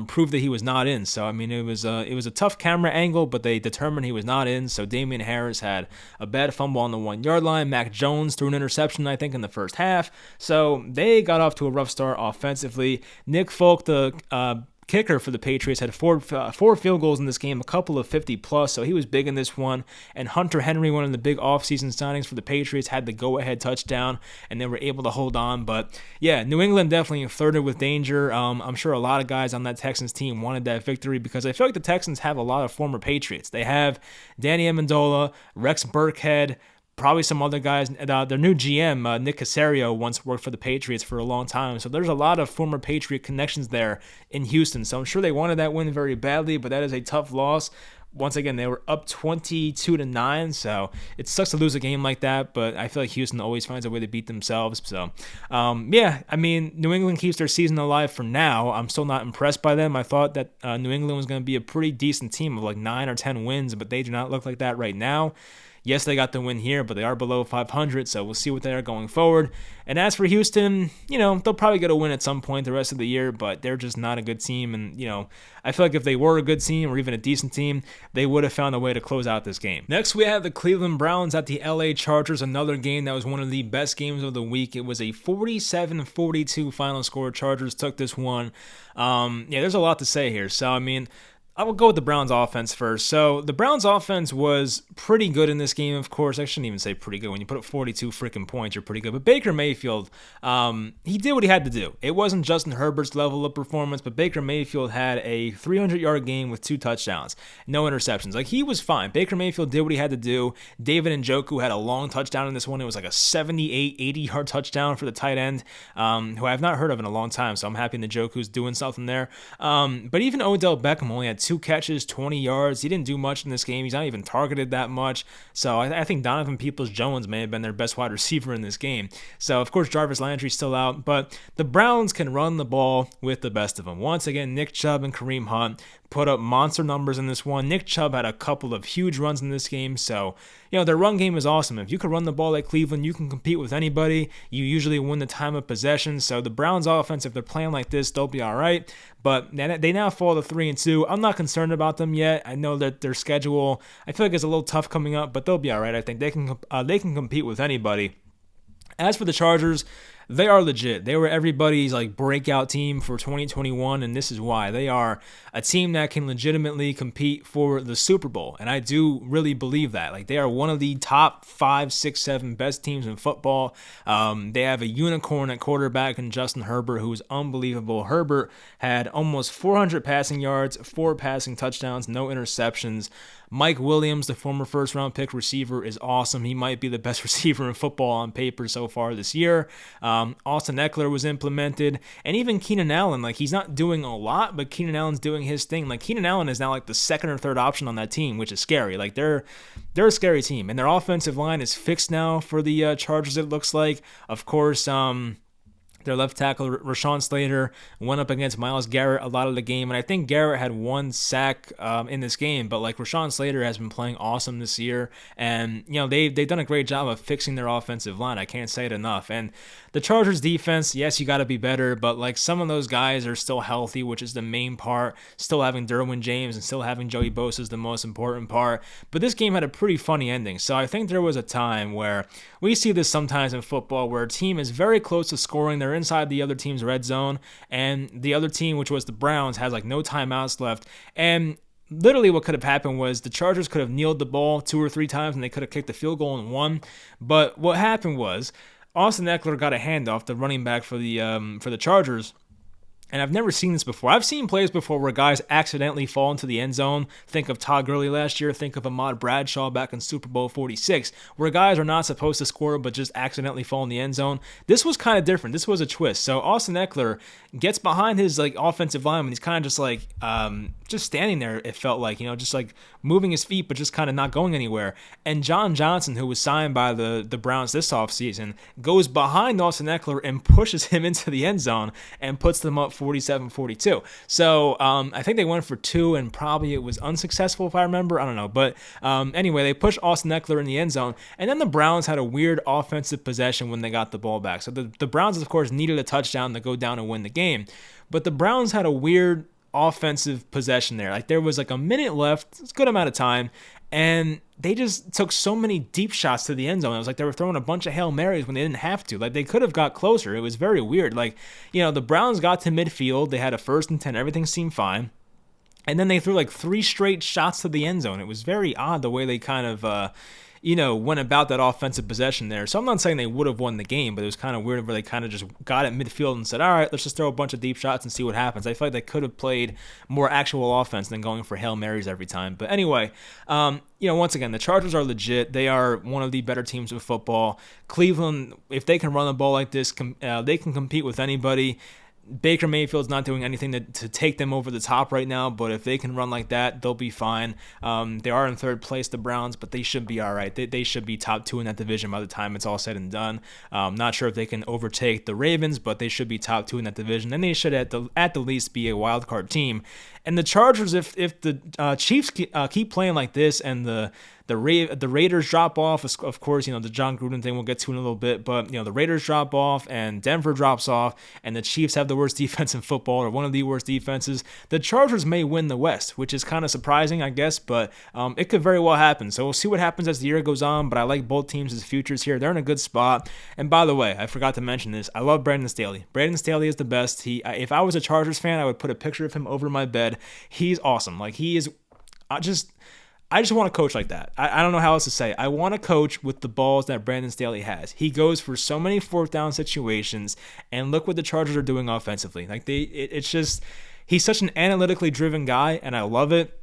proved that he was not in. So it was a tough camera angle, but they determined he was not in. So Damian Harris had a bad fumble on the 1-yard line. Mac Jones threw an interception, I think, in the first half. So they got off to a rough start offensively. Nick Folk, the kicker for the Patriots, had four field goals in this game, a couple of 50+, so he was big in this one. And Hunter Henry, one of the big offseason signings for the Patriots, had the go-ahead touchdown, and they were able to hold on. But yeah, New England definitely flirted with danger. I'm sure a lot of guys on that Texans team wanted that victory because I feel like the Texans have a lot of former Patriots. They have Danny Amendola, Rex Burkhead, probably some other guys. Their new GM, Nick Caserio, once worked for the Patriots for a long time. So there's a lot of former Patriot connections there in Houston. So I'm sure they wanted that win very badly, but that is a tough loss. Once again, they were up 22-9, so it sucks to lose a game like that, but I feel like Houston always finds a way to beat themselves. So, New England keeps their season alive for now. I'm still not impressed by them. I thought that New England was going to be a pretty decent team of like 9 or 10 wins, but they do not look like that right now. Yes, they got the win here, but they are below 500, so we'll see what they are going forward. And as for Houston, they'll probably get a win at some point the rest of the year, but they're just not a good team. And, I feel like if they were a good team or even a decent team, they would have found a way to close out this game. Next, we have the Cleveland Browns at the LA Chargers, another game that was one of the best games of the week. It was a 47-42 final score. Chargers took this one. There's a lot to say here. So, I will go with the Browns offense first. So the Browns offense was pretty good in this game, of course. I shouldn't even say pretty good. When you put up 42 freaking points, you're pretty good. But Baker Mayfield, he did what he had to do. It wasn't Justin Herbert's level of performance, but Baker Mayfield had a 300-yard game with 2 touchdowns, no interceptions. Like, he was fine. Baker Mayfield did what he had to do. David Njoku had a long touchdown in this one. It was like a 78, 80-yard touchdown for the tight end, who I have not heard of in a long time, so I'm happy Njoku's doing something there. But even Odell Beckham only had 2 catches, 20 yards. He didn't do much in this game. He's not even targeted that much. So I think Donovan Peoples-Jones may have been their best wide receiver in this game. So, of course, Jarvis Landry's still out. But the Browns can run the ball with the best of them. Once again, Nick Chubb and Kareem Hunt put up monster numbers in this one. Nick Chubb had a couple of huge runs in this game. So, their run game is awesome. If you can run the ball like Cleveland, you can compete with anybody. You usually win the time of possession. So the Browns offense, if they're playing like this, they'll be all right. But they now fall to 3-2. I'm not concerned about them yet. I know that their schedule, I feel like it's a little tough coming up, but they'll be all right. I think they can compete with anybody. As for the Chargers, they are legit. They were everybody's breakout team for 2021, and this is why. They are a team that can legitimately compete for the Super Bowl, and I do really believe that. They are one of the top 5, 6, 7 best teams in football. They have a unicorn at quarterback in Justin Herbert, who is unbelievable. Herbert had almost 400 passing yards, 4 passing touchdowns, no interceptions. Mike Williams, the former first-round pick receiver, is awesome. He might be the best receiver in football on paper so far this year. Austin Eckler was implemented, and even Keenan Allen. He's not doing a lot, but Keenan Allen's doing his thing. Keenan Allen is now the second or third option on that team, which is scary. They're a scary team, and their offensive line is fixed now for the Chargers, it looks like. Of course, their left tackle, Rashawn Slater, went up against Myles Garrett a lot of the game, and I think Garrett had 1 sack in this game, but Rashawn Slater has been playing awesome this year, and they've done a great job of fixing their offensive line. I can't say it enough. And the Chargers defense, yes, you got to be better, but some of those guys are still healthy, which is the main part. Still having Derwin James and still having Joey Bosa is the most important part. But this game had a pretty funny ending, so I think there was a time where we see this sometimes in football where a team is very close to scoring. They're inside the other team's red zone, and the other team, which was the Browns, has no timeouts left. And literally what could have happened was the Chargers could have kneeled the ball 2 or 3 times and they could have kicked the field goal and won. But what happened was Austin Eckler got a handoff, the running back for the Chargers. And I've never seen this before. I've seen plays before where guys accidentally fall into the end zone. Think of Todd Gurley last year. Think of Ahmad Bradshaw back in Super Bowl 46, where guys are not supposed to score but just accidentally fall in the end zone. This was kind of different. This was a twist. So Austin Eckler gets behind his offensive line, and he's kind of just standing there. It felt just moving his feet, but just kind of not going anywhere. And John Johnson, who was signed by the Browns this offseason, goes behind Austin Eckler and pushes him into the end zone and puts them up 47-42. So I think they went for 2, and probably it was unsuccessful if I remember. I don't know. But anyway, they pushed Austin Eckler in the end zone, and then the Browns had a weird offensive possession when they got the ball back. So the Browns, of course, needed a touchdown to go down and win the game. But the Browns had a weird offensive possession there. There was a minute left. It's a good amount of time. And they just took so many deep shots to the end zone. It was they were throwing a bunch of Hail Marys when they didn't have to. They could have got closer. It was very weird. The Browns got to midfield. They had a 1st and 10. Everything seemed fine. And then they threw 3 straight shots to the end zone. It was very odd the way they kind of went about that offensive possession there. So I'm not saying they would have won the game, but it was kind of weird where they kind of just got at midfield and said, all right, let's just throw a bunch of deep shots and see what happens. I feel like they could have played more actual offense than going for Hail Marys every time. But anyway, once again, the Chargers are legit. They are one of the better teams of football. Cleveland, if they can run the ball like this, they can compete with anybody. Baker Mayfield's not doing anything to take them over the top right now, but if they can run like that, they'll be fine. They are in 3rd place, the Browns, but they should be all right. They should be top 2 in that division by the time it's all said and done. Not sure if they can overtake the Ravens, but they should be top 2 in that division, and they should at the least be a wild card team. And the Chargers, if the Chiefs keep playing like this, and the the Raiders drop off. Of course, the Jon Gruden thing we'll get to in a little bit, but the Raiders drop off and Denver drops off, and the Chiefs have the worst defense in football, or one of the worst defenses. The Chargers may win the West, which is kind of surprising, I guess, but it could very well happen. So we'll see what happens as the year goes on, but I like both teams as futures here. They're in a good spot. And by the way, I forgot to mention this. I love Brandon Staley. Brandon Staley is the best. If I was a Chargers fan, I would put a picture of him over my bed. He's awesome. Like, he is I just want to coach like that. I don't know how else to say it. I want to coach with the balls that Brandon Staley has. He goes for so many fourth down situations, and look what the Chargers are doing offensively. Like, it's just, he's such an analytically driven guy, and I love it.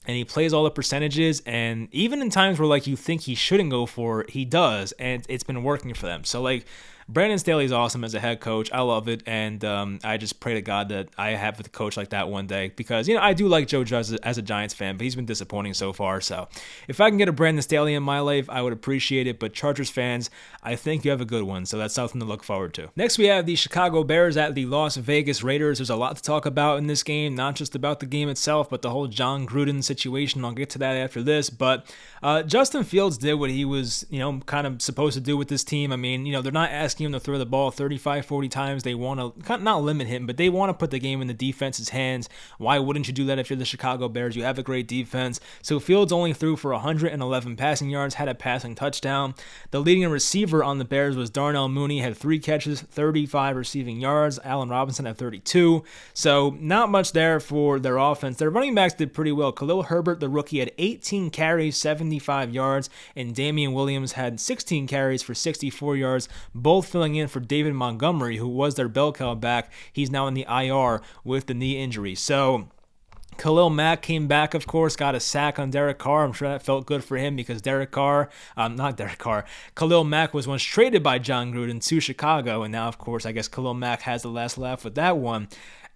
And he plays all the percentages, and even in times where, like, you think he shouldn't go for it, he does, and it's been working for them. So, like, Brandon Staley is awesome as a head coach. I love it, and I just pray to God that I have a coach like that one day, because I do like Joe Judge as a Giants fan, but he's been disappointing so far. So if I can get a Brandon Staley in my life, I would appreciate it. But Chargers fans, I think you have a good one, so that's something to look forward to. Next, we have the Chicago Bears at the Las Vegas Raiders. There's a lot to talk about in this game, not just about the game itself, but the whole Jon Gruden situation. I'll get to that after this, but Justin Fields did what he was, kind of supposed to do with this team. I mean, they're not asking him to throw the ball 35, 40 times. They want to not limit him, but they want to put the game in the defense's hands. Why wouldn't you do that if you're the Chicago Bears? You have a great defense. So Fields only threw for 111 passing yards, had a passing touchdown. The leading receiver on the Bears was Darnell Mooney, had 3 catches, 35 receiving yards. Allen Robinson had 32. So not much there for their offense. Their running backs did pretty well. Khalil Herbert, the rookie, had 18 carries, 75 yards, and Damian Williams had 16 carries for 64 yards, both filling in for David Montgomery, who was their bell cow back. He's now in the IR with the knee injury. So Khalil Mack came back, of course, got a sack on Derek Carr. I'm sure that felt good for him, because Khalil Mack was once traded by Jon Gruden to Chicago, and now, of course, I guess Khalil Mack has the last laugh with that one.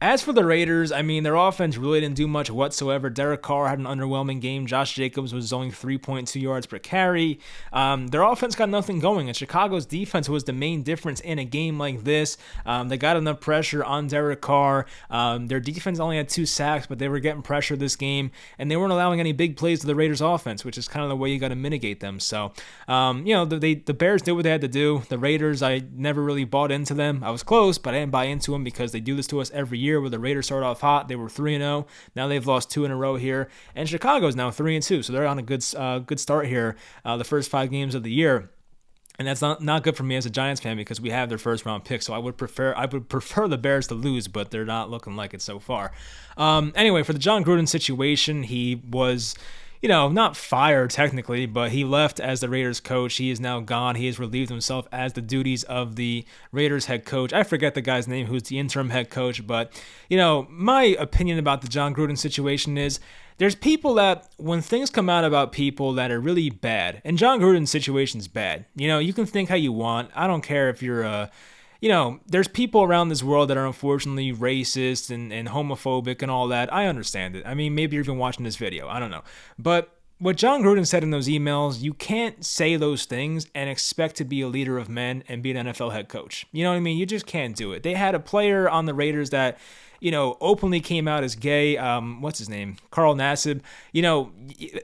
As for the Raiders, I mean, their offense really didn't do much whatsoever. Derek Carr had an underwhelming game. Josh Jacobs was only 3.2 yards per carry. Their offense got nothing going, and Chicago's defense was the main difference in a game like this. They got enough pressure on Derek Carr. Their defense only had 2 sacks, but they were getting pressure this game, and they weren't allowing any big plays to the Raiders' offense, which is kind of the way you got to mitigate them. So, the Bears did what they had to do. The Raiders, I never really bought into them. I was close, but I didn't buy into them, because they do this to us every year. Where the Raiders started off hot, they were 3-0. Now they've lost 2 in a row here, and Chicago's now 3-2. So they're on a good start here. The first 5 games of the year. And that's not good for me as a Giants fan, because we have their first round pick. So I would prefer the Bears to lose, but they're not looking like it so far. Anyway, for the Jon Gruden situation, he was, not fired technically, but he left as the Raiders coach. He is now gone. He has relieved himself as the duties of the Raiders head coach. I forget the guy's name who's the interim head coach, but, my opinion about the Jon Gruden situation is, there's people that, when things come out about people that are really bad, and Jon Gruden's situation's bad, you can think how you want. I don't care if you're there's people around this world that are unfortunately racist and homophobic and all that. I understand it. I mean, maybe you're even watching this video. I don't know. But what Jon Gruden said in those emails, you can't say those things and expect to be a leader of men and be an NFL head coach. You know what I mean? You just can't do it. They had a player on the Raiders that, openly came out as gay. What's his name? Carl Nassib.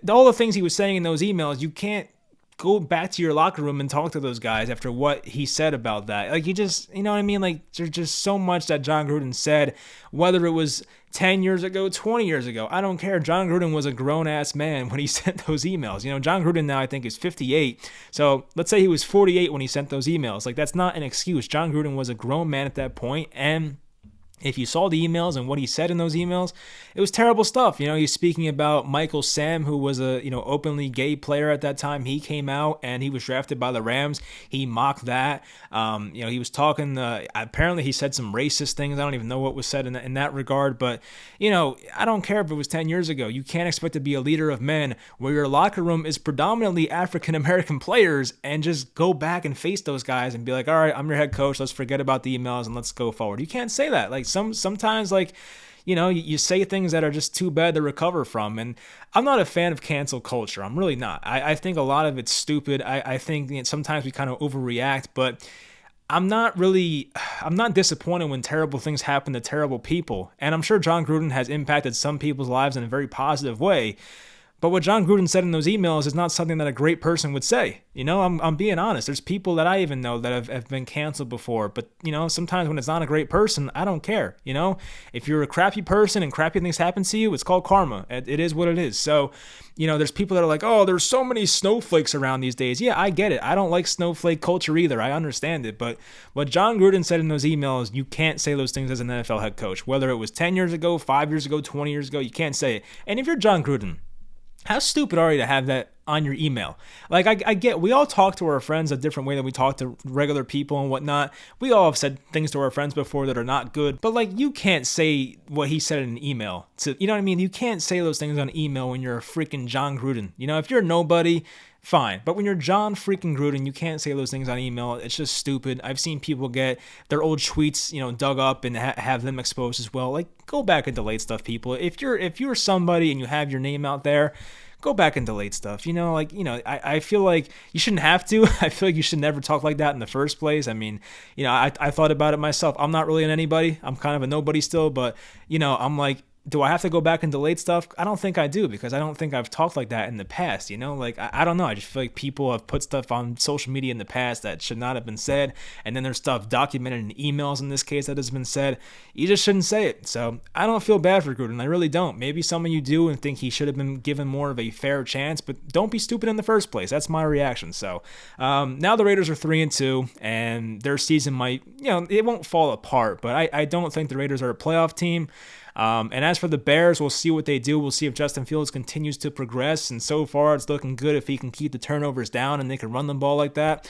All the things he was saying in those emails, you can't go back to your locker room and talk to those guys after what he said about that. Like, you know what I mean? Like, there's just so much that Jon Gruden said, whether it was 10 years ago, 20 years ago, I don't care. Jon Gruden was a grown-ass man when he sent those emails. Jon Gruden now, I think, is 58. So let's say he was 48 when he sent those emails. Like, that's not an excuse. Jon Gruden was a grown man at that point, and if you saw the emails and what he said in those emails, it was terrible stuff. He's speaking about Michael Sam, who was a, openly gay player at that time. He came out and he was drafted by the Rams. He mocked that. He was talking, apparently he said some racist things. I don't even know what was said in that regard, but, I don't care if it was 10 years ago. You can't expect to be a leader of men where your locker room is predominantly African-American players and just go back and face those guys and be like, all right, I'm your head coach. Let's forget about the emails and let's go forward. You can't say that. Like, sometimes, like, you say things that are just too bad to recover from. And I'm not a fan of cancel culture. I'm really not. I think a lot of it's stupid. I think sometimes we kind of overreact, but I'm not disappointed when terrible things happen to terrible people. And I'm sure Jon Gruden has impacted some people's lives in a very positive way. But what Jon Gruden said in those emails is not something that a great person would say. I'm being honest. There's people that I even know that have been canceled before. But, sometimes when it's not a great person, I don't care. If you're a crappy person and crappy things happen to you, it's called karma. It is what it is. So, there's people that are like, oh, there's so many snowflakes around these days. Yeah, I get it. I don't like snowflake culture either. I understand it. But what Jon Gruden said in those emails, you can't say those things as an NFL head coach. Whether it was 10 years ago, 5 years ago, 20 years ago, you can't say it. And if you're Jon Gruden, how stupid are you to have that on your email? Like, I get, we all talk to our friends a different way than we talk to regular people and whatnot. We all have said things to our friends before that are not good, but like, you can't say what he said in an email to, you know what I mean? You can't say those things on email when you're a freaking Jon Gruden. If you're nobody, fine. But when you're Jon freaking Gruden, you can't say those things on email. It's just stupid. I've seen people get their old tweets, dug up and have them exposed as well. Like, go back and delete stuff, people. If you're somebody and you have your name out there, go back and delete stuff. I feel like you shouldn't have to. I feel like you should never talk like that in the first place. I mean, I thought about it myself. I'm not really an anybody. I'm kind of a nobody still, but, I'm like, do I have to go back and delete stuff? I don't think I do, because I don't think I've talked like that in the past, Like, I don't know. I just feel like people have put stuff on social media in the past that should not have been said, and then there's stuff documented in emails in this case that has been said. You just shouldn't say it. So I don't feel bad for Gruden. I really don't. Maybe some of you do and think he should have been given more of a fair chance, but don't be stupid in the first place. That's my reaction. So now the Raiders are 3-2, and their season might, it won't fall apart, but I don't think the Raiders are a playoff team. And as for the Bears, we'll see what they do. We'll see if Justin Fields continues to progress. And so far, it's looking good if he can keep the turnovers down and they can run the ball like that.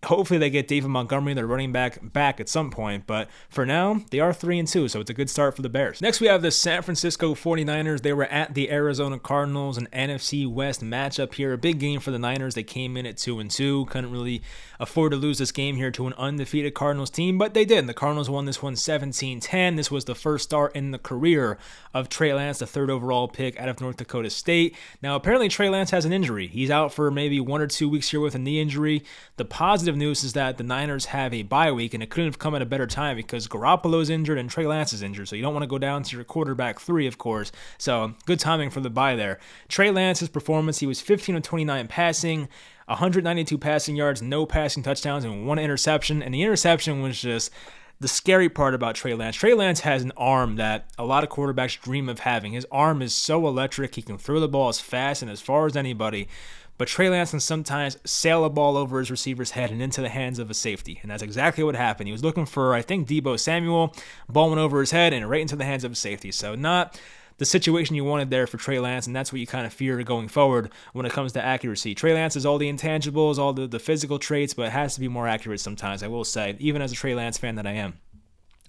Hopefully they get David Montgomery, their running back at some point. But for now, they are 3-2, so it's a good start for the Bears. Next, we have the San Francisco 49ers. They were at the Arizona Cardinals, an NFC West matchup here. A big game for the Niners. They came in at 2-2. Couldn't really afford to lose this game here to an undefeated Cardinals team, but they did. The Cardinals won this one 17-10. This was the first start in the career of Trey Lance, the third overall pick out of North Dakota State. Now, apparently Trey Lance has an injury. He's out for maybe 1 or 2 weeks here with a knee injury. The positive news is that the Niners have a bye week, and it couldn't have come at a better time because Garoppolo's injured and Trey Lance is injured, so you don't want to go down to your quarterback 3, of course. So good timing for the bye there. Trey Lance's performance, he was 15 of 29 passing, 192 passing yards, no passing touchdowns, and 1 interception. And the interception was just the scary part about Trey Lance. Trey Lance has an arm that a lot of quarterbacks dream of having. His arm is so electric. He can throw the ball as fast and as far as anybody. But Trey Lance can sometimes sail a ball over his receiver's head and into the hands of a safety. And that's exactly what happened. He was looking for, I think, Deebo Samuel. Ball went over his head and right into the hands of a safety. So not the situation you wanted there for Trey Lance, and that's what you kind of fear going forward when it comes to accuracy. Trey Lance has all the intangibles, all the physical traits, but it has to be more accurate sometimes, I will say, even as a Trey Lance fan that I am.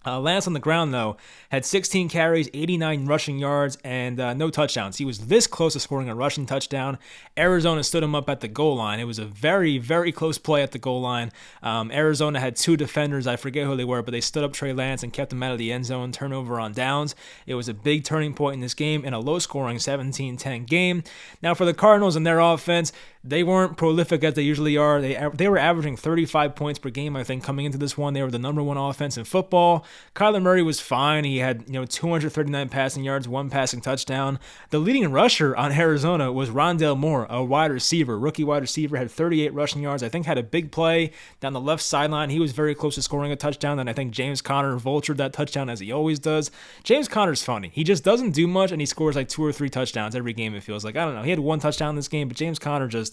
Lance on the ground, though, had 16 carries, 89 rushing yards, and no touchdowns. He was this close to scoring a rushing touchdown. Arizona stood him up at the goal line. It was a very, very close play at the goal line. Arizona had 2 defenders. I forget who they were, but they stood up Trey Lance and kept him out of the end zone, turnover on downs. It was a big turning point in this game in a low-scoring 17-10 game. Now, for the Cardinals and their offense, they weren't prolific as they usually are. They were averaging 35 points per game, I think, coming into this one. They were the number 1 offense in football. Kyler Murray was fine. He had 239 passing yards, 1 passing touchdown. The leading rusher on Arizona was Rondale Moore, a wide receiver, rookie wide receiver, had 38 rushing yards. I think had a big play down the left sideline. He was very close to scoring a touchdown, and I think James Conner vultured that touchdown as he always does. James Conner's funny. He just doesn't do much, and he scores like 2 or 3 touchdowns every game, it feels like. I don't know. He had 1 touchdown this game, but James Conner just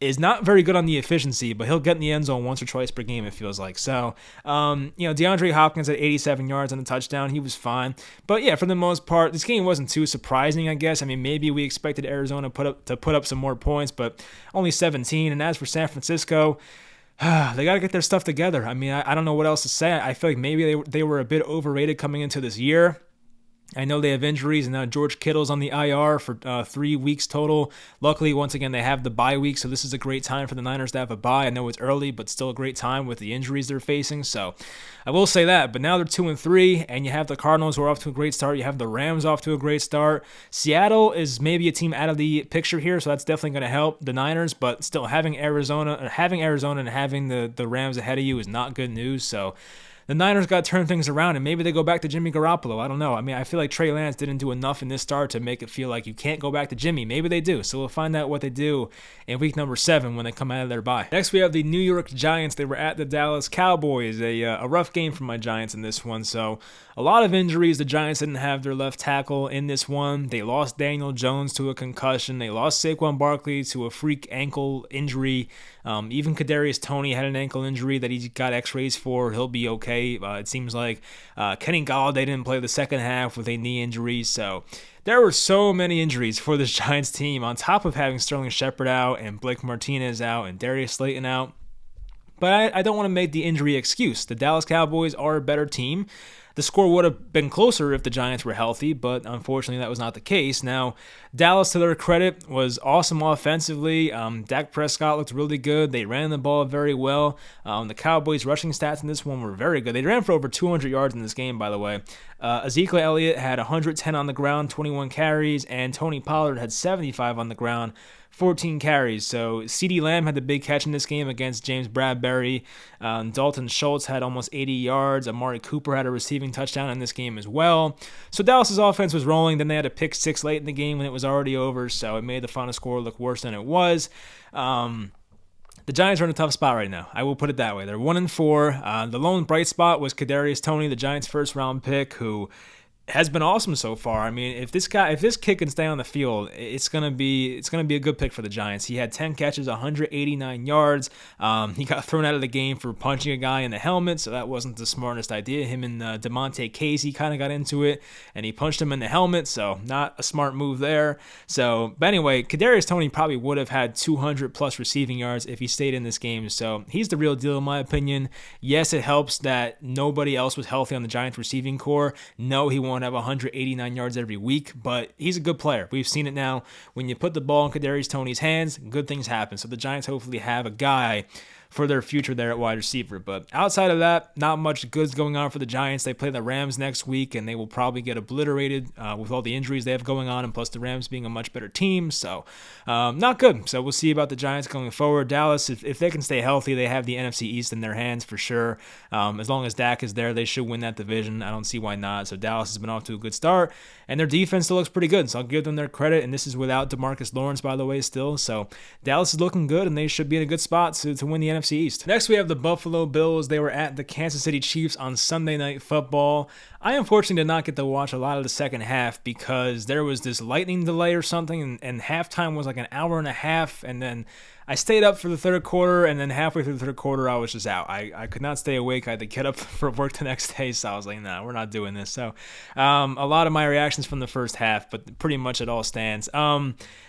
is not very good on the efficiency, but he'll get in the end zone once or twice per game, it feels like. So, DeAndre Hopkins had 87 yards and a touchdown. He was fine. But yeah, for the most part, this game wasn't too surprising, I guess. I mean, maybe we expected Arizona to put up some more points, but only 17. And as for San Francisco, they got to get their stuff together. I mean, I don't know what else to say. I feel like maybe they were a bit overrated coming into this year. I know they have injuries, and now George Kittle's on the IR for 3 weeks total. Luckily, once again, they have the bye week, so this is a great time for the Niners to have a bye. I know it's early, but still a great time with the injuries they're facing. So I will say that. But now they're 2-3, and you have the Cardinals who are off to a great start. You have the Rams off to a great start. Seattle is maybe a team out of the picture here, so that's definitely going to help the Niners. But still, having Arizona and having the Rams ahead of you is not good news. So the Niners got to turn things around, and maybe they go back to Jimmy Garoppolo. I don't know. I mean, I feel like Trey Lance didn't do enough in this start to make it feel like you can't go back to Jimmy. Maybe they do. So we'll find out what they do in week number 7 when they come out of their bye. Next, we have the New York Giants. They were at the Dallas Cowboys. A rough game for my Giants in this one. So a lot of injuries. The Giants didn't have their left tackle in this one. They lost Daniel Jones to a concussion. They lost Saquon Barkley to a freak ankle injury. Even Kadarius Toney had an ankle injury that he got x-rays for. He'll be okay. It seems like Kenny Galladay didn't play the second half with a knee injury. So there were so many injuries for this Giants team, on top of having Sterling Shepard out and Blake Martinez out and Darius Slayton out. But I don't want to make the injury excuse. The Dallas Cowboys are a better team. The score would have been closer if the Giants were healthy, but unfortunately that was not the case. Now, Dallas, to their credit, was awesome offensively. Dak Prescott looked really good. They ran the ball very well. The Cowboys' rushing stats in this one were very good. They ran for over 200 yards in this game, by the way. Ezekiel Elliott had 110 on the ground, 21 carries, and Tony Pollard had 75 on the ground, 14 carries. So CeeDee Lamb had the big catch in this game against James Bradbury. Dalton Schultz had almost 80 yards. Amari Cooper had a receiving touchdown in this game as well. So Dallas's offense was rolling. Then they had a pick 6 late in the game when it was already over, so it made the final score look worse than it was. The Giants are in a tough spot right now. I will put it that way. They're 1-4. The lone bright spot was Kadarius Toney, the Giants' first-round pick, who has been awesome so far. I mean, if this kid can stay on the field, it's gonna be a good pick for the Giants. He had 10 catches, 189 yards. He got thrown out of the game for punching a guy in the helmet, so that wasn't the smartest idea. Him and DeMonte Casey kind of got into it, and he punched him in the helmet, so not a smart move there. But anyway, Kadarius Toney probably would have had 200 plus receiving yards if he stayed in this game. So he's the real deal in my opinion. Yes, it helps that nobody else was healthy on the Giants receiving core. No, he won't have 189 yards every week, but he's a good player. We've seen it now. When you put the ball in Kadarius Toney's hands, good things happen. So the Giants hopefully have a guy for their future there at wide receiver. But outside of that, not much goods going on for the Giants. They play the Rams next week, and they will probably get obliterated with all the injuries they have going on, and plus the Rams being a much better team. So not good. So we'll see about the Giants going forward. Dallas, if they can stay healthy, they have the NFC East in their hands for sure. As long as Dak is there, they should win that division. I don't see why not. So Dallas has been off to a good start, and their defense still looks pretty good. So I'll give them their credit, and this is without DeMarcus Lawrence, by the way, still. So Dallas is looking good, and they should be in a good spot to win the NFC East. Next, we have the Buffalo Bills. They were at the Kansas City Chiefs on Sunday Night Football. I unfortunately did not get to watch a lot of the second half because there was this lightning delay or something, and halftime was like an hour and a half, and then I stayed up for the third quarter, and then halfway through the third quarter, I was just out. I could not stay awake. I had to get up for work the next day, so I was like, nah, we're not doing this. So a lot of my reactions from the first half, but pretty much it all stands.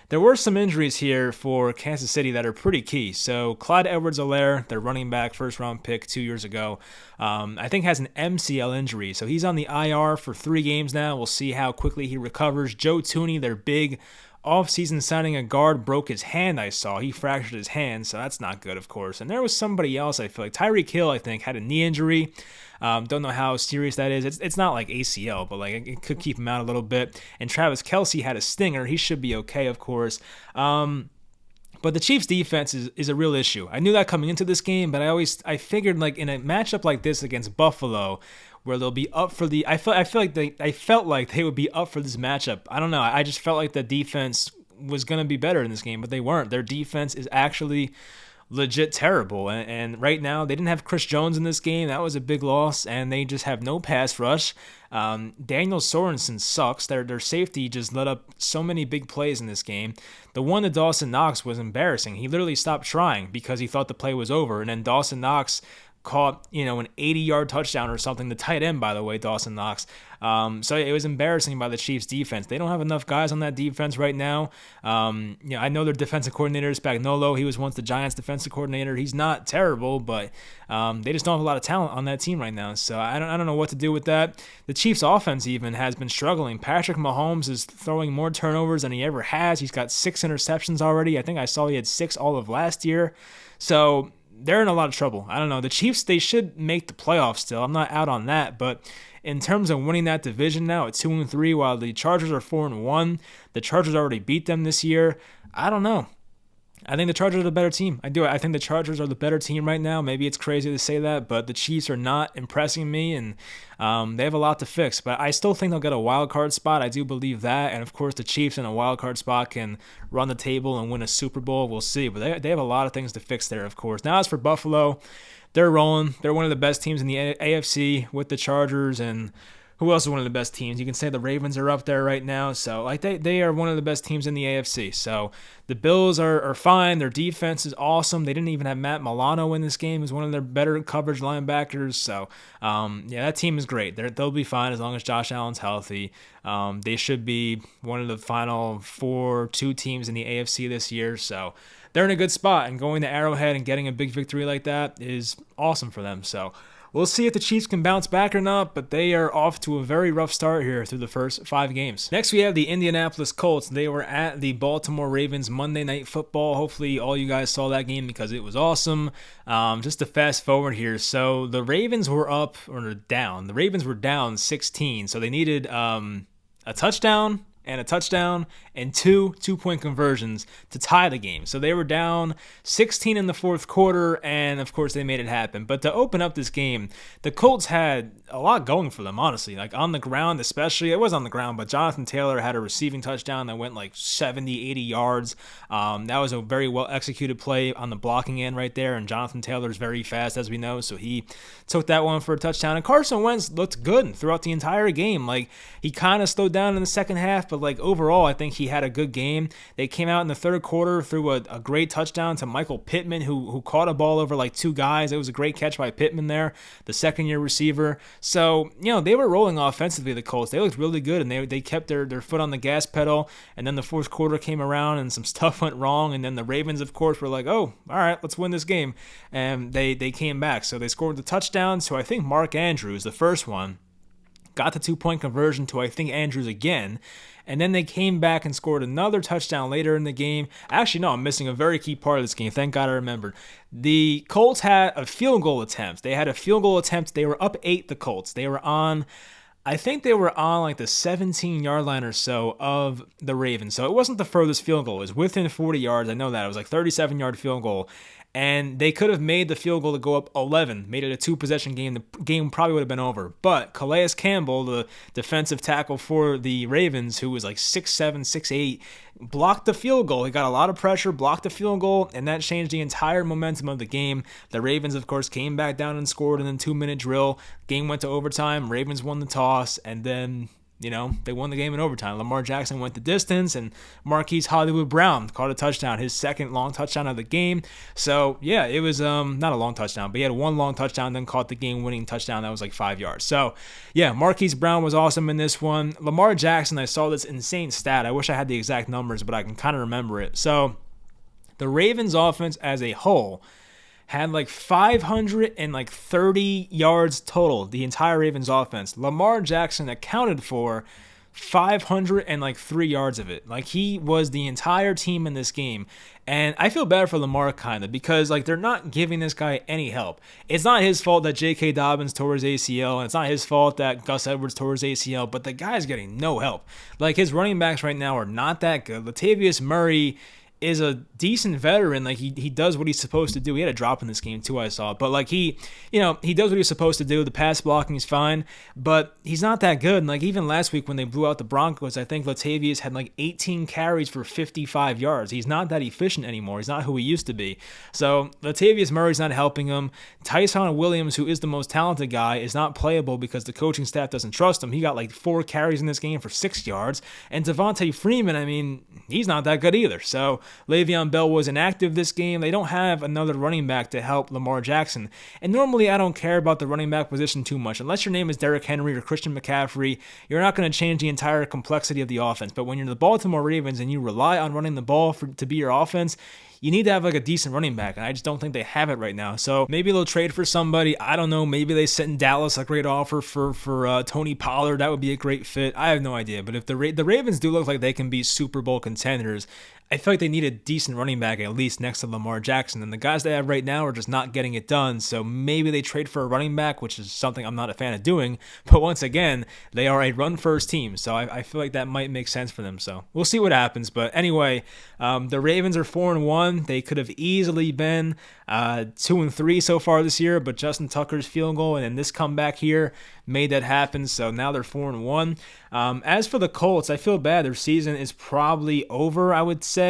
There were some injuries here for Kansas City that are pretty key. So Clyde Edwards-Helaire, their running back, first-round pick 2 years ago, I think has an MCL injury. So he's on the IR for 3 games now. We'll see how quickly he recovers. Joe Thuney, their big off-season signing, a guard, broke his hand, I saw. He fractured his hand, so that's not good, of course. And there was somebody else, I feel like. Tyreek Hill, I think, had a knee injury. Don't know how serious that is. It's not like ACL, but like it could keep him out a little bit. And Travis Kelce had a stinger. He should be okay, of course. But the Chiefs' defense is a real issue. I knew that coming into this game, but I figured like in a matchup like this against Buffalo, where they'll be up for I felt like they would be up for this matchup. I don't know. I just felt like the defense was going to be better in this game, but they weren't. Their defense is actually legit terrible. And right now, they didn't have Chris Jones in this game. That was a big loss, and they just have no pass rush. Daniel Sorensen sucks. Their safety just let up so many big plays in this game. The one to Dawson Knox was embarrassing. He literally stopped trying because he thought the play was over, and then Dawson Knox caught, an 80-yard touchdown or something. The tight end, by the way, Dawson Knox. So it was embarrassing by the Chiefs' defense. They don't have enough guys on that defense right now. I know their defensive coordinator is Spagnuolo. He was once the Giants' defensive coordinator. He's not terrible, but they just don't have a lot of talent on that team right now. So I don't know what to do with that. The Chiefs' offense even has been struggling. Patrick Mahomes is throwing more turnovers than he ever has. He's got 6 interceptions already. I think I saw he had 6 all of last year. So they're in a lot of trouble. I don't know. The Chiefs, they should make the playoffs still. I'm not out on that, but in terms of winning that division now at 2-3, while the Chargers are 4-1, the Chargers already beat them this year. I don't know. I think the Chargers are the better team. I do. I think the Chargers are the better team right now. Maybe it's crazy to say that, but the Chiefs are not impressing me, and they have a lot to fix. But I still think they'll get a wild card spot. I do believe that. And of course, the Chiefs in a wild card spot can run the table and win a Super Bowl. We'll see. But they have a lot of things to fix there, of course. Now, as for Buffalo, they're rolling. They're one of the best teams in the AFC with the Chargers, and who else is one of the best teams? You can say the Ravens are up there right now. So like they are one of the best teams in the AFC. So the Bills are fine. Their defense is awesome. They didn't even have Matt Milano in this game, who's one of their better coverage linebackers. So yeah, that team is great. They'll be fine as long as Josh Allen's healthy. They should be one of the final 2 teams in the AFC this year. So they're in a good spot, and going to Arrowhead and getting a big victory like that is awesome for them. So we'll see if the Chiefs can bounce back or not, but they are off to a very rough start here through the first 5 games. Next, we have the Indianapolis Colts. They were at the Baltimore Ravens Monday Night Football. Hopefully, all you guys saw that game because it was awesome. Just to fast forward here, so the Ravens were up or down. The Ravens were down 16, so they needed a touchdown and 2 two-point conversions to tie the game. So they were down 16 in the fourth quarter, and of course they made it happen. But to open up this game, the Colts had a lot going for them, honestly. Like on the ground especially. It was on the ground, but Jonathan Taylor had a receiving touchdown that went like 70, 80 yards. That was a very well-executed play on the blocking end right there, and Jonathan Taylor's very fast, as we know, so he took that one for a touchdown. And Carson Wentz looked good throughout the entire game. Like, he kind of slowed down in the second half, but like overall, I think he had a good game. They came out in the third quarter, threw a great touchdown to Michael Pittman, who caught a ball over like 2 guys. It was a great catch by Pittman there, the second-year receiver. So, they were rolling offensively, the Colts. They looked really good, and they kept their foot on the gas pedal, and then the fourth quarter came around, and some stuff went wrong, and then the Ravens, of course, were like, oh, all right, let's win this game, and they came back. So they scored the touchdown to, I think, Mark Andrews, the first one, got the 2-point conversion to, I think, Andrews again, and then they came back and scored another touchdown later in the game. Actually, no, I'm missing a very key part of this game. Thank God I remembered. The Colts had a field goal attempt. They were up 8, the Colts. I think they were on like the 17-yard line or so of the Ravens. So it wasn't the furthest field goal. It was within 40 yards. I know that. It was like 37-yard field goal. And they could have made the field goal to go up 11, made it a 2-possession game. The game probably would have been over. But Calais Campbell, the defensive tackle for the Ravens, who was like 6'7", 6'8", blocked the field goal. He got a lot of pressure, blocked the field goal, and that changed the entire momentum of the game. The Ravens, of course, came back down and scored in a 2-minute drill. Game went to overtime. Ravens won the toss, and then they won the game in overtime. Lamar Jackson went the distance, and Marquise Hollywood Brown caught a touchdown, his second long touchdown of the game. So, yeah, it was not a long touchdown, but he had one long touchdown, then caught the game-winning touchdown that was like 5 yards. So, yeah, Marquise Brown was awesome in this one. Lamar Jackson, I saw this insane stat. I wish I had the exact numbers, but I can kind of remember it. So, the Ravens offense as a whole had like 530 yards total, the entire Ravens offense. Lamar Jackson accounted for 503 yards of it. Like, he was the entire team in this game. And I feel bad for Lamar kind of, because like they're not giving this guy any help. It's not his fault that J.K. Dobbins tore his ACL, and it's not his fault that Gus Edwards tore his ACL, but the guy's getting no help. Like, his running backs right now are not that good. Latavius Murray is a decent veteran. Like, he does what he's supposed to do. He had a drop in this game too, I saw. But like, he does what he's supposed to do. The pass blocking is fine, but he's not that good. And like, even last week when they blew out the Broncos, I think Latavius had like 18 carries for 55 yards. He's not that efficient anymore. He's not who he used to be. So Latavius Murray's not helping him. Tyson Williams, who is the most talented guy, is not playable because the coaching staff doesn't trust him. He got like 4 carries in this game for 6 yards. And Devontae Freeman, I mean, he's not that good either. So Le'Veon Bell was inactive this game. They don't have another running back to help Lamar Jackson. And normally I don't care about the running back position too much. Unless your name is Derrick Henry or Christian McCaffrey, you're not going to change the entire complexity of the offense. But when you're the Baltimore Ravens and you rely on running the ball to be your offense, you need to have like a decent running back, and I just don't think they have it right now. So maybe they'll trade for somebody. I don't know. Maybe they sent in Dallas a great offer for Tony Pollard. That would be a great fit. I have no idea. But if the Ravens do look like they can be Super Bowl contenders, I feel like they need a decent running back at least next to Lamar Jackson, and the guys they have right now are just not getting it done. So maybe they trade for a running back, which is something I'm not a fan of doing. But once again, they are a run-first team, so I feel like that might make sense for them. So we'll see what happens. But anyway, the Ravens are 4-1. They could have easily been 2-3 so far this year, but Justin Tucker's field goal and then this comeback here made that happen. So now they're 4-1. As for the Colts, I feel bad. Their season is probably over, I would say.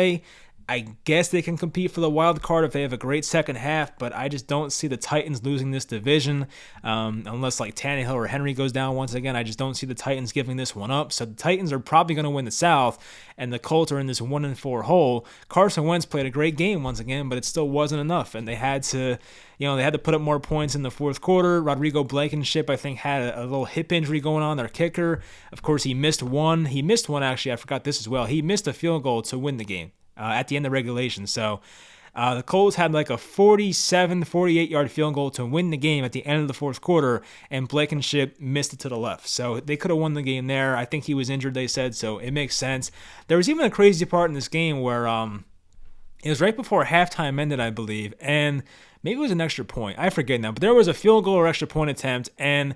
I guess they can compete for the wild card if they have a great second half, but I just don't see the Titans losing this division unless like Tannehill or Henry goes down once again. I just don't see the Titans giving this one up. So the Titans are probably going to win the South, and the Colts are in this 1-4 hole. Carson Wentz played a great game once again, but it still wasn't enough, and they had to put up more points in the fourth quarter. Rodrigo Blankenship, I think, had a little hip injury going on, their kicker. Of course, he missed one. Actually, I forgot this as well. He missed a field goal to win the game at the end of regulation. So the Colts had like a 48-yard field goal to win the game at the end of the fourth quarter, and Blankenship missed it to the left. So they could have won the game there. I think he was injured, they said, so it makes sense. There was even a crazy part in this game where it was right before halftime ended, I believe, and maybe it was an extra point. I forget now, but there was a field goal or extra point attempt, and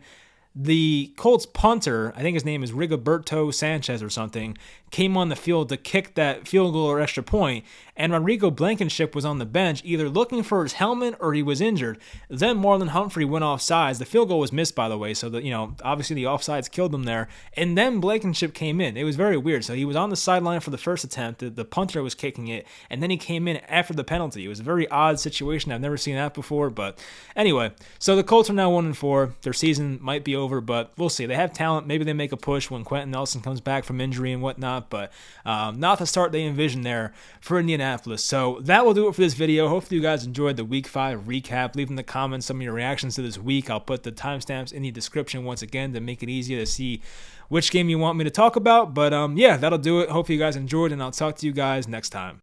the Colts punter, I think his name is Rigoberto Sanchez or something, came on the field to kick that field goal or extra point, and Rodrigo Blankenship was on the bench either looking for his helmet or he was injured. Then Marlon Humphrey went offsides. The field goal was missed, by the way, so that, obviously the offsides killed them there. And then Blankenship came in. It was very weird. So he was on the sideline for the first attempt. The punter was kicking it, and then he came in after the penalty. It was a very odd situation. I've never seen that before, but anyway, so the Colts are now 1-4. Their season might be over, but we'll see. They have talent. Maybe they make a push when Quentin Nelson comes back from injury and whatnot, but not the start they envisioned there for Indianapolis. So that will do it for this video. Hopefully you guys enjoyed the Week 5 recap. Leave in the comments some of your reactions to this week. I'll put the timestamps in the description once again to make it easier to see which game you want me to talk about. But yeah, that'll do it. Hope you guys enjoyed, and I'll talk to you guys next time.